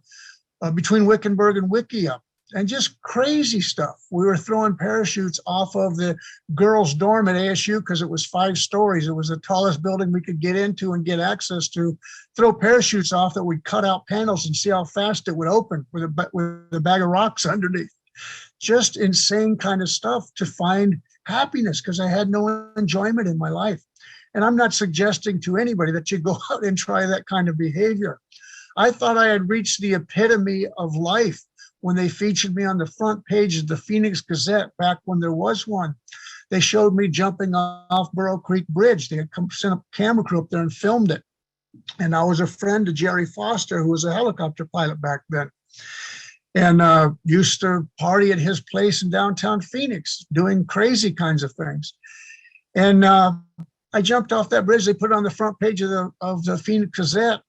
between Wickenburg and Wickiup, and just crazy stuff. We were throwing parachutes off of the girls' dorm at ASU because it was 5 stories. It was the tallest building we could get into and get access to. Throw parachutes off that would cut out panels and see how fast it would open with a bag of rocks underneath. Just insane kind of stuff to find happiness, because I had no enjoyment in my life. And I'm not suggesting to anybody that you go out and try that kind of behavior. I thought I had reached the epitome of life when they featured me on the front page of the Phoenix Gazette back when there was one. They showed me jumping off Burrow Creek Bridge. They had sent a camera crew up there and filmed it. And I was a friend to Jerry Foster, who was a helicopter pilot back then, and used to party at his place in downtown Phoenix, doing crazy kinds of things. And I jumped off that bridge. They put it on the front page of the Phoenix Gazette.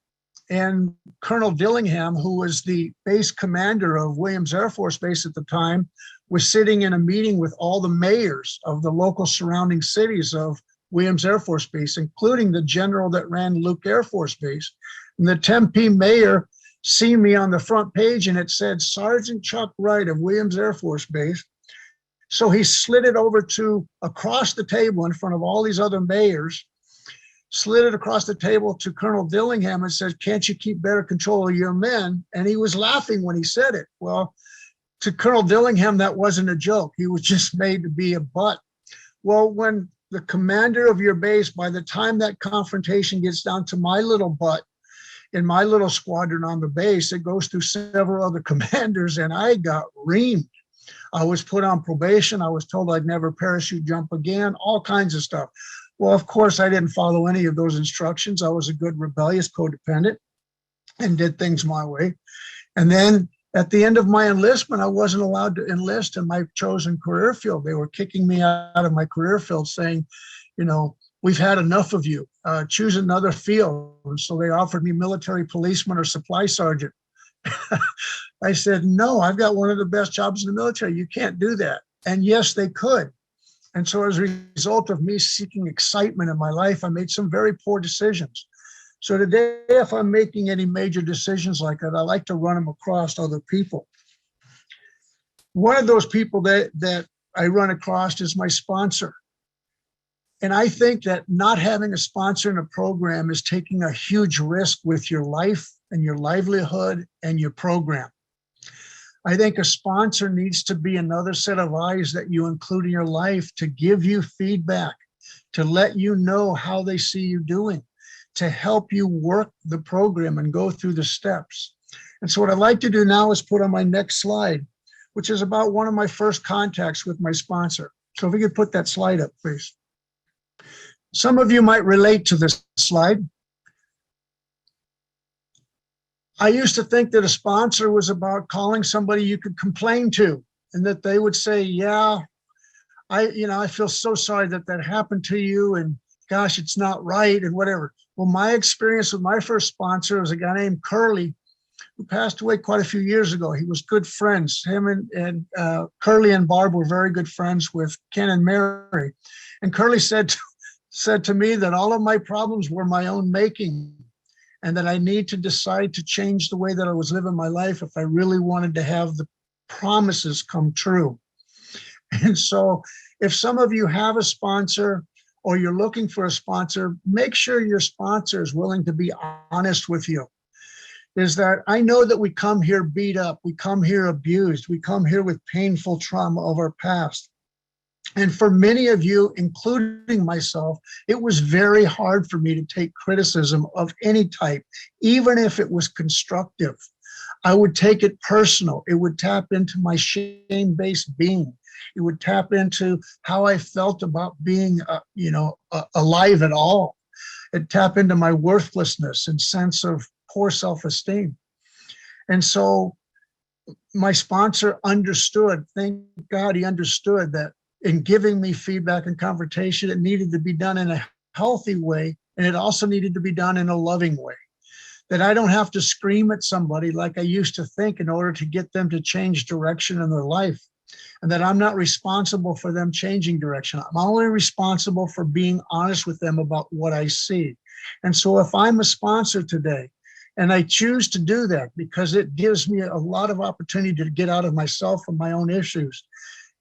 And Colonel Dillingham, who was the base commander of Williams Air Force Base at the time, was sitting in a meeting with all the mayors of the local surrounding cities of Williams Air Force Base, including the general that ran Luke Air Force Base. And the Tempe mayor seen me on the front page, and it said Sergeant Chuck Wright of Williams Air Force Base. So he slid it over to across the table in front of all these other mayors, slid it across the table to Colonel Dillingham and said, "Can't you keep better control of your men?" And he was laughing when he said it. Well, to Colonel Dillingham, that wasn't a joke. He was just made to be a butt. Well, when the commander of your base, by the time that confrontation gets down to my little butt in my little squadron on the base, it goes through several other commanders, and I got reamed. I was put on probation. I was told I'd never parachute jump again, all kinds of stuff. Well, of course, I didn't follow any of those instructions. I was a good rebellious codependent and did things my way. And then at the end of my enlistment, I wasn't allowed to enlist in my chosen career field. They were kicking me out of my career field saying, you know, "We've had enough of you. Choose another field." And so they offered me military policeman or supply sergeant. I said, "No, I've got one of the best jobs in the military. You can't do that." And yes, they could. And so as a result of me seeking excitement in my life, I made some very poor decisions. So today, if I'm making any major decisions like that, I like to run them across other people. One of those people that I run across is my sponsor. And I think that not having a sponsor in a program is taking a huge risk with your life and your livelihood and your program. I think a sponsor needs to be another set of eyes that you include in your life to give you feedback, to let you know how they see you doing, to help you work the program and go through the steps. And so what I'd like to do now is put on my next slide, which is about one of my first contacts with my sponsor. So if we could put that slide up, please. Some of you might relate to this slide. I used to think that a sponsor was about calling somebody you could complain to, and that they would say, "Yeah, I feel so sorry that that happened to you, and gosh, it's not right," and whatever. Well, my experience with my first sponsor was a guy named Curly, who passed away quite a few years ago. He was good friends. Him and Curly and Barb were very good friends with Ken and Mary. And Curly said to me that all of my problems were my own making, and that I need to decide to change the way that I was living my life if I really wanted to have the promises come true. And so if some of you have a sponsor or you're looking for a sponsor, make sure your sponsor is willing to be honest with you. Is that I know that we come here beat up, we come here abused, we come here with painful trauma of our past. And for many of you, including myself, it was very hard for me to take criticism of any type, even if it was constructive. I would take it personal. It would tap into my shame-based being. It would tap into how I felt about being, alive at all. It tapped into my worthlessness and sense of poor self-esteem. And so my sponsor understood, thank God he understood that in giving me feedback and confrontation, it needed to be done in a healthy way, and it also needed to be done in a loving way. That I don't have to scream at somebody like I used to think in order to get them to change direction in their life, and that I'm not responsible for them changing direction. I'm only responsible for being honest with them about what I see. And so if I'm a sponsor today, and I choose to do that because it gives me a lot of opportunity to get out of myself and my own issues,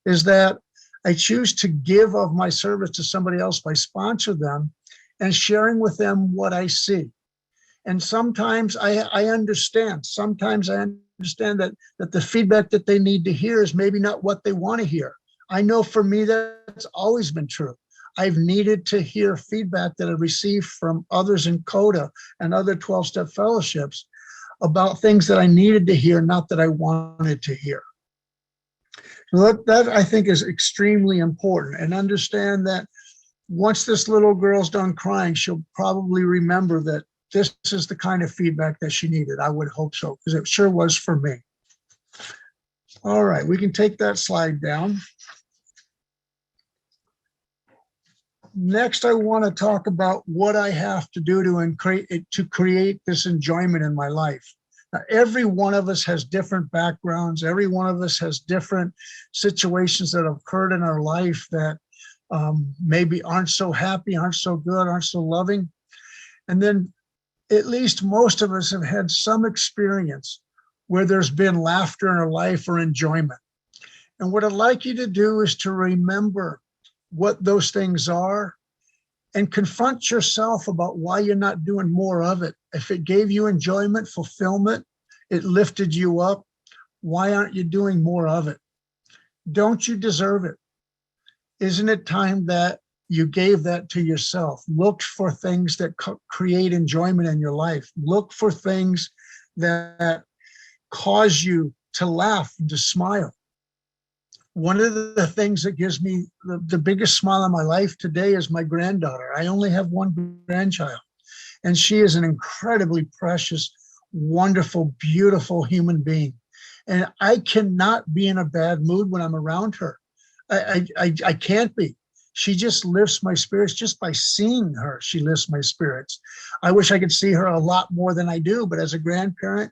is that I choose to give of my service to somebody else by sponsoring them and sharing with them what I see. And sometimes I understand. Sometimes I understand that the feedback that they need to hear is maybe not what they want to hear. I know for me that's always been true. I've needed to hear feedback that I received from others in CoDA and other 12-step fellowships about things that I needed to hear, not that I wanted to hear. So that I think is extremely important. And understand that once this little girl's done crying, she'll probably remember that this is the kind of feedback that she needed. I would hope so, because it sure was for me. All right, we can take that slide down. Next, I want to talk about what I have to do to create this enjoyment in my life. Now, every one of us has different backgrounds. Every one of us has different situations that have occurred in our life that maybe aren't so happy, aren't so good, aren't so loving. And then at least most of us have had some experience where there's been laughter in our life or enjoyment. And what I'd like you to do is to remember what those things are and confront yourself about why you're not doing more of it. If it gave you enjoyment, fulfillment, it lifted you up, why aren't you doing more of it? Don't you deserve it? Isn't it time that you gave that to yourself? Look for things that create enjoyment in your life. Look for things that cause you to laugh and to smile. One of the things that gives me the biggest smile in my life today is my granddaughter. I only have one grandchild, and she is an incredibly precious, wonderful, beautiful human being. And I cannot be in a bad mood when I'm around her. I can't be. She just lifts my spirits. Just by seeing her, she lifts my spirits. I wish I could see her a lot more than I do, but as a grandparent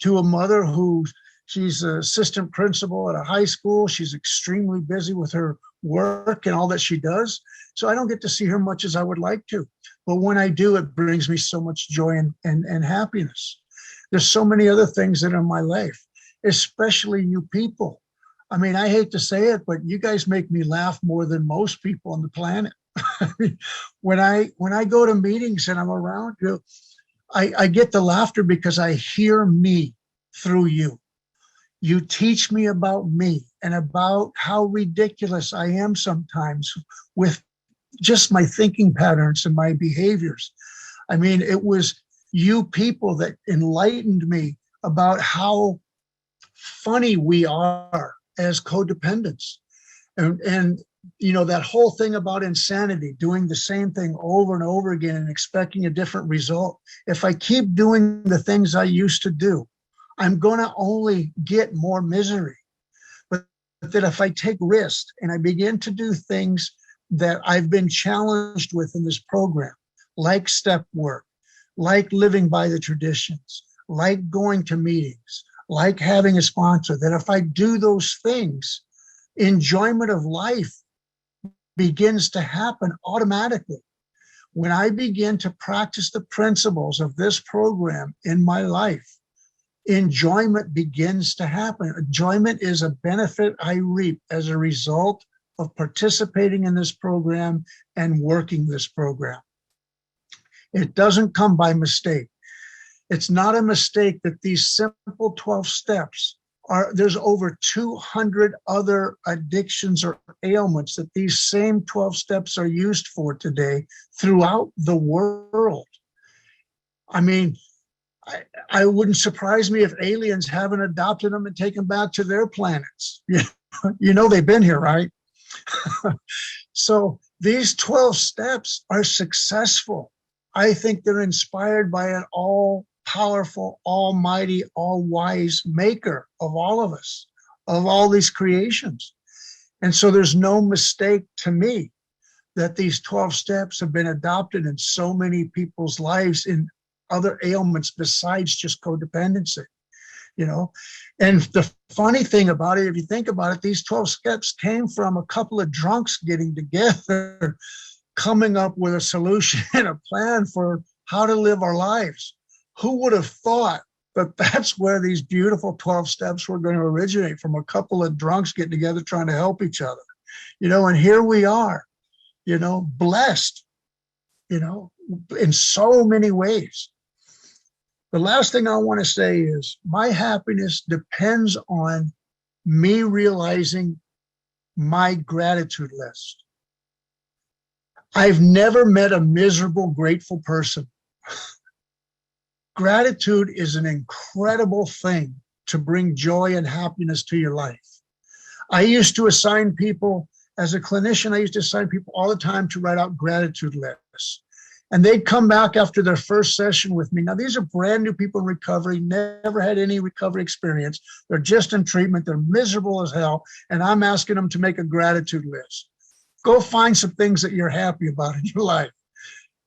to a mother who she's an assistant principal at a high school, she's extremely busy with her work and all that she does. So I don't get to see her much as I would like to. But when I do, it brings me so much joy and happiness. There's so many other things that are in my life, especially you people. I mean, I hate to say it, but you guys make me laugh more than most people on the planet. When I go to meetings and I'm around you, I get the laughter because I hear me through you. You teach me about me and about how ridiculous I am sometimes with just my thinking patterns and my behaviors. I mean, it was you people that enlightened me about how funny we are as codependents. And you know, that whole thing about insanity, doing the same thing over and over again and expecting a different result. If I keep doing the things I used to do, I'm going to only get more misery. But that if I take risks and I begin to do things that I've been challenged with in this program, like step work, like living by the traditions, like going to meetings, like having a sponsor, that if I do those things, enjoyment of life begins to happen automatically. When I begin to practice the principles of this program in my life, enjoyment begins to happen. Enjoyment is a benefit I reap as a result of participating in this program and working this program. It doesn't come by mistake. It's not a mistake that these simple 12 steps there's over 200 other addictions or ailments that these same 12 steps are used for today throughout the world. I mean, I wouldn't surprise me if aliens haven't adopted them and taken back to their planets. You know they've been here, right? So these 12 steps are successful. I think they're inspired by an all-powerful, almighty, all-wise maker of all of us, of all these creations. And so there's no mistake to me that these 12 steps have been adopted in so many people's lives in other ailments besides just codependency, you know. And the funny thing about it, if you think about it, these 12 steps came from a couple of drunks getting together, coming up with a solution and a plan for how to live our lives. Who would have thought that that's where these beautiful 12 steps were going to originate, from a couple of drunks getting together trying to help each other, you know. And here we are, you know, blessed, you know, in so many ways. The last thing I want to say is my happiness depends on me realizing my gratitude list. I've never met a miserable, grateful person. Gratitude is an incredible thing to bring joy and happiness to your life. I used to assign people, as a clinician, I used to assign people all the time to write out gratitude lists. And they'd come back after their first session with me. Now, these are brand new people in recovery, never had any recovery experience. They're just in treatment. They're miserable as hell. And I'm asking them to make a gratitude list. Go find some things that you're happy about in your life.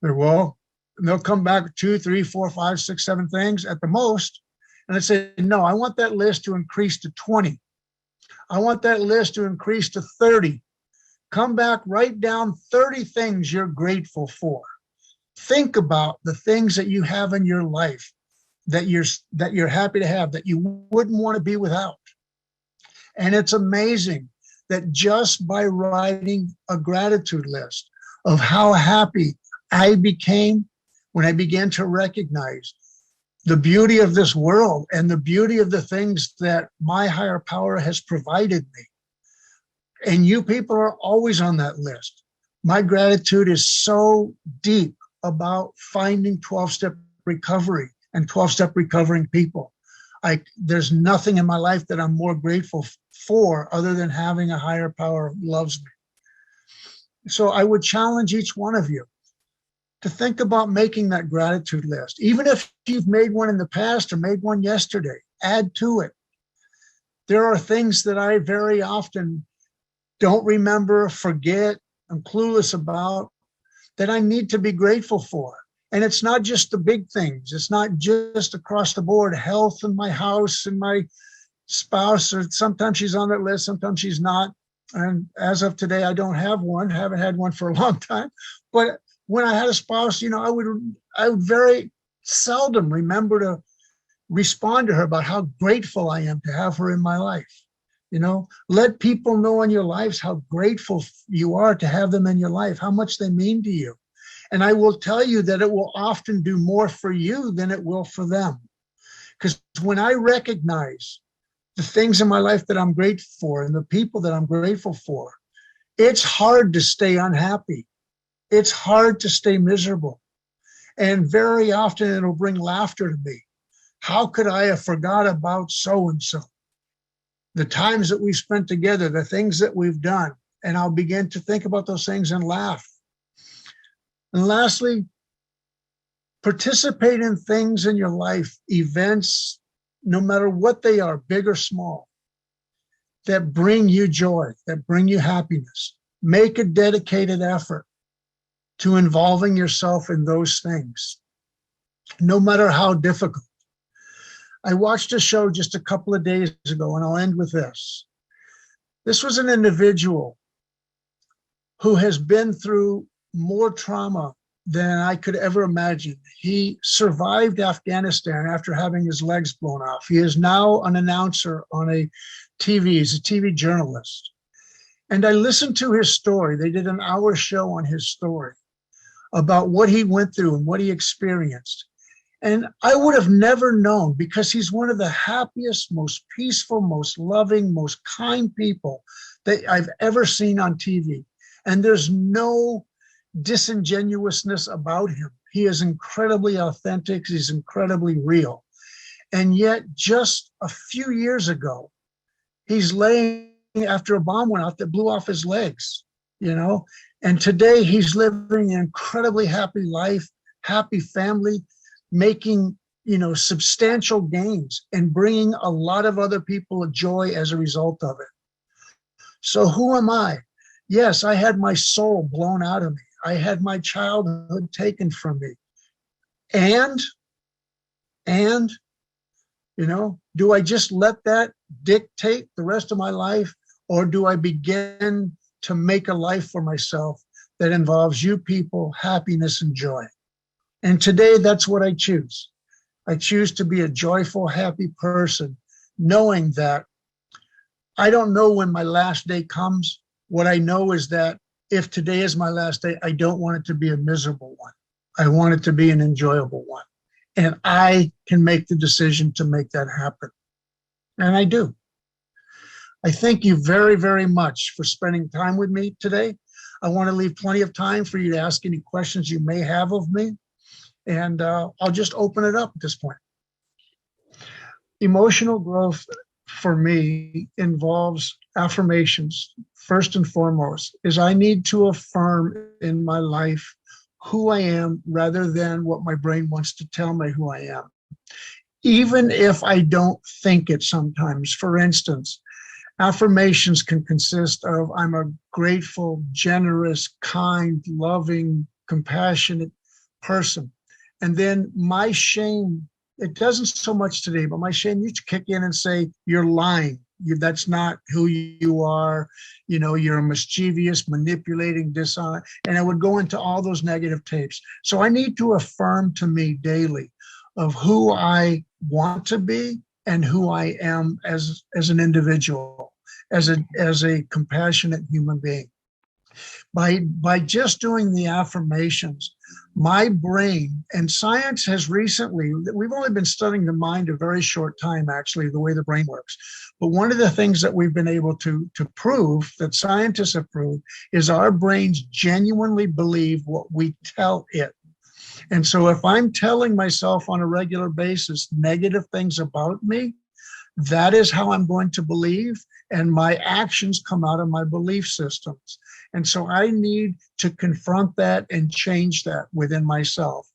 Well, they'll come back with 2, 3, 4, 5, 6, 7 things at the most. And I say, no, I want that list to increase to 20. I want that list to increase to 30. Come back, write down 30 things you're grateful for. Think about the things that you have in your life that you're happy to have, that you wouldn't want to be without. And it's amazing that just by writing a gratitude list, of how happy I became when I began to recognize the beauty of this world and the beauty of the things that my higher power has provided me. And you people are always on that list. My gratitude is so deep about finding 12-step recovery and 12-step recovering people. There's nothing in my life that I'm more grateful for other than having a higher power who loves me. So I would challenge each one of you to think about making that gratitude list. Even if you've made one in the past or made one yesterday, add to it. There are things that I very often don't remember, forget, I'm clueless about, that I need to be grateful for. And it's not just the big things. It's not just across the board, health and my house and my spouse, or sometimes she's on that list, sometimes she's not. And as of today, I don't have one, haven't had one for a long time. But when I had a spouse, you know, I would very seldom remember to respond to her about how grateful I am to have her in my life. You know, let people know in your lives how grateful you are to have them in your life, how much they mean to you. And I will tell you that it will often do more for you than it will for them. Because when I recognize the things in my life that I'm grateful for and the people that I'm grateful for, it's hard to stay unhappy. It's hard to stay miserable. And very often it'll bring laughter to me. How could I have forgot about so-and-so? The times that we've spent together, the things that we've done, and I'll begin to think about those things and laugh. And lastly, participate in things in your life, events, no matter what they are, big or small, that bring you joy, that bring you happiness. Make a dedicated effort to involving yourself in those things, no matter how difficult. I watched a show just a couple of days ago, and I'll end with this. This was an individual who has been through more trauma than I could ever imagine. He survived Afghanistan after having his legs blown off. He is now an announcer on a TV. He's a TV journalist. And I listened to his story. They did an hour show on his story about what he went through and what he experienced. And I would have never known, because he's one of the happiest, most peaceful, most loving, most kind people that I've ever seen on TV. And there's no disingenuousness about him. He is incredibly authentic. He's incredibly real. And yet just a few years ago, he's laying after a bomb went off that blew off his legs, you know, and today he's living an incredibly happy life, happy family, making, you know, substantial gains and bringing a lot of other people joy as a result of it. So who am I? Yes, I had my soul blown out of me. I had my childhood taken from me. And, you know, do I just let that dictate the rest of my life? Or do I begin to make a life for myself that involves you people, happiness and joy? And today, that's what I choose. I choose to be a joyful, happy person, knowing that I don't know when my last day comes. What I know is that if today is my last day, I don't want it to be a miserable one. I want it to be an enjoyable one. And I can make the decision to make that happen. And I do. I thank you very, very much for spending time with me today. I want to leave plenty of time for you to ask any questions you may have of me. And I'll just open it up at this point. Emotional growth for me involves affirmations. First and foremost is I need to affirm in my life who I am rather than what my brain wants to tell me who I am. Even if I don't think it sometimes. For instance, affirmations can consist of I'm a grateful, generous, kind, loving, compassionate person. And then my shame, it doesn't so much today, but my shame used to kick in and say, you're lying. That's not who you are. You know, you're a mischievous, manipulating, dishonest. And I would go into all those negative tapes. So I need to affirm to me daily of who I want to be and who I am as an individual, as a compassionate human being. By just doing the affirmations, my brain, and science has recently, we've only been studying the mind a very short time, actually, the way the brain works. But one of the things that we've been able to prove, that scientists have proved, is our brains genuinely believe what we tell it. And so if I'm telling myself on a regular basis negative things about me, that is how I'm going to believe, and my actions come out of my belief systems. And so I need to confront that and change that within myself.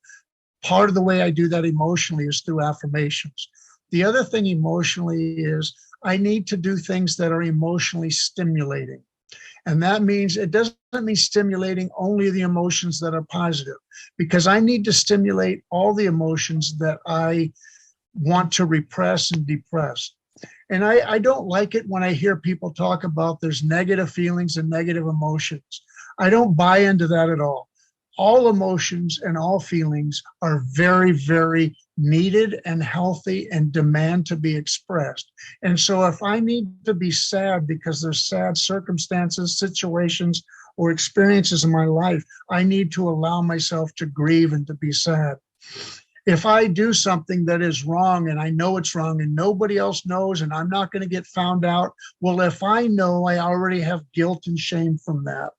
Part of the way I do that emotionally is through affirmations. The other thing emotionally is I need to do things that are emotionally stimulating. And that means, it doesn't mean stimulating only the emotions that are positive, because I need to stimulate all the emotions that I want to repress and depress. And I don't like it when I hear people talk about there's negative feelings and negative emotions. I don't buy into that at all. All emotions and all feelings are very, very needed and healthy and demand to be expressed. And so if I need to be sad because there's sad circumstances, situations, or experiences in my life, I need to allow myself to grieve and to be sad. If I do something that is wrong and I know it's wrong and nobody else knows and I'm not going to get found out, well, if I know, I already have guilt and shame from that.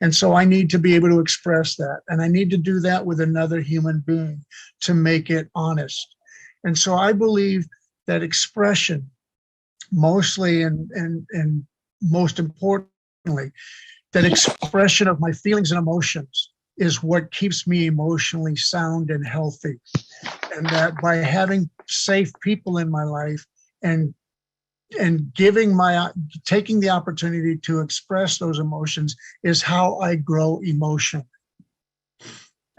And so I need to be able to express that. And I need to do that with another human being to make it honest. And so I believe that expression, mostly and most importantly, that expression of my feelings and emotions is what keeps me emotionally sound and healthy. And that by having safe people in my life and taking the opportunity to express those emotions is how I grow emotionally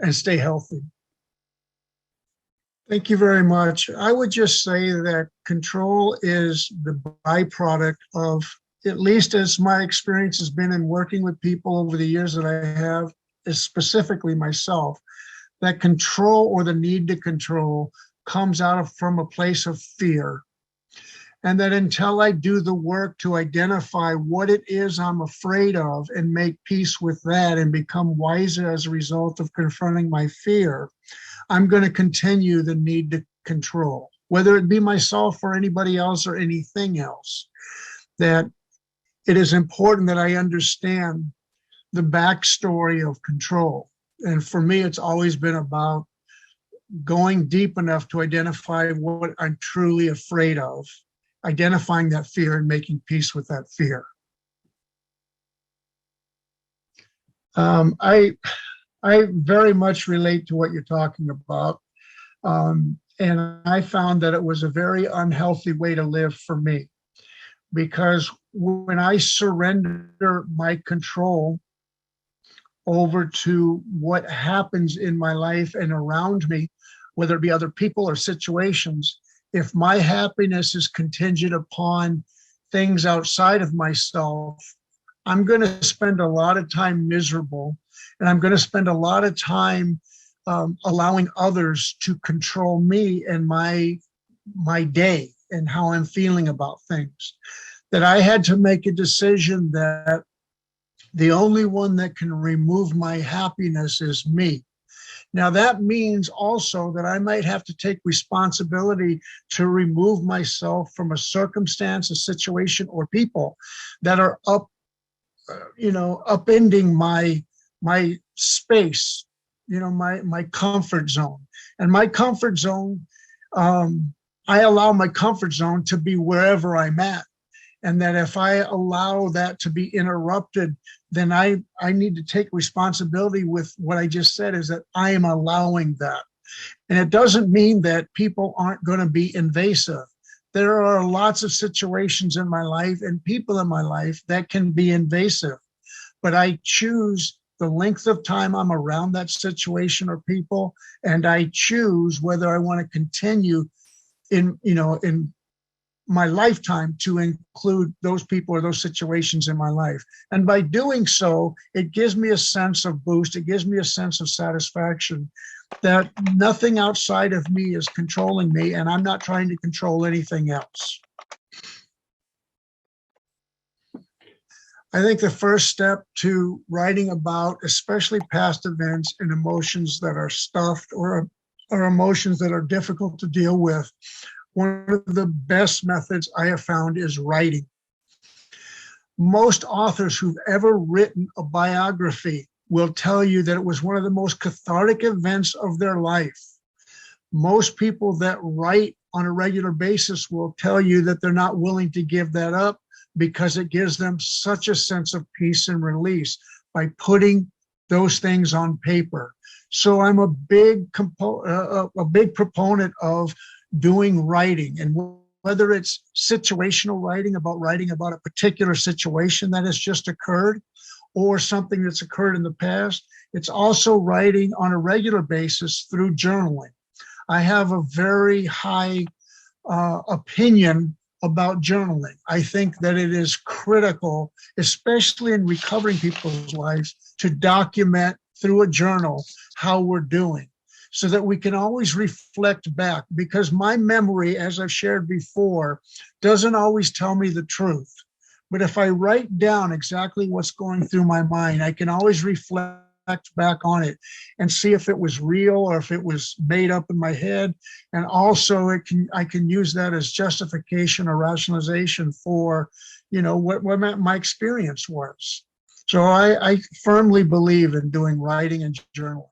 and stay healthy. Thank you very much. I would just say that control is the byproduct of, at least as my experience has been in working with people over the years that I have, is specifically myself, that control or the need to control comes from a place of fear. And that until I do the work to identify what it is I'm afraid of and make peace with that and become wiser as a result of confronting my fear, I'm going to continue the need to control, whether it be myself or anybody else or anything else. That it is important that I understand the backstory of control. And for me, it's always been about going deep enough to identify what I'm truly afraid of, identifying that fear and making peace with that fear. I very much relate to what you're talking about. And I found that it was a very unhealthy way to live for me, because when I surrender my control over to what happens in my life and around me, whether it be other people or situations, if my happiness is contingent upon things outside of myself, I'm going to spend a lot of time miserable, and I'm going to spend a lot of time allowing others to control me and my day and how I'm feeling about things. That I had to make a decision that the only one that can remove my happiness is me. Now, that means also that I might have to take responsibility to remove myself from a circumstance, a situation, or people that are upending my space, my comfort zone. And my comfort zone, I allow my comfort zone to be wherever I'm at. And that if I allow that to be interrupted, then I need to take responsibility with what I just said, is that I am allowing that. And it doesn't mean that people aren't going to be invasive. There are lots of situations in my life and people in my life that can be invasive, but I choose the length of time I'm around that situation or people, and I choose whether I want to continue in my lifetime to include those people or those situations in my life. And by doing so, it gives me a sense of boost. It gives me a sense of satisfaction that nothing outside of me is controlling me, and I'm not trying to control anything else. I think the first step to writing about, especially past events and emotions that are stuffed or emotions that are difficult to deal with, one of the best methods I have found is writing. Most authors who've ever written a biography will tell you that it was one of the most cathartic events of their life. Most people that write on a regular basis will tell you that they're not willing to give that up because it gives them such a sense of peace and release by putting those things on paper. So I'm a big proponent of doing writing, and whether it's situational writing about a particular situation that has just occurred or something that's occurred in the past, it's also writing on a regular basis through journaling. I have a very high opinion about journaling. I think that it is critical, especially in recovering people's lives, to document through a journal how we're doing so that we can always reflect back, because my memory, as I've shared before, doesn't always tell me the truth. But if I write down exactly what's going through my mind, I can always reflect back on it and see if it was real or if it was made up in my head. And also I can use that as justification or rationalization for, what my experience was. So I firmly believe in doing writing and journaling.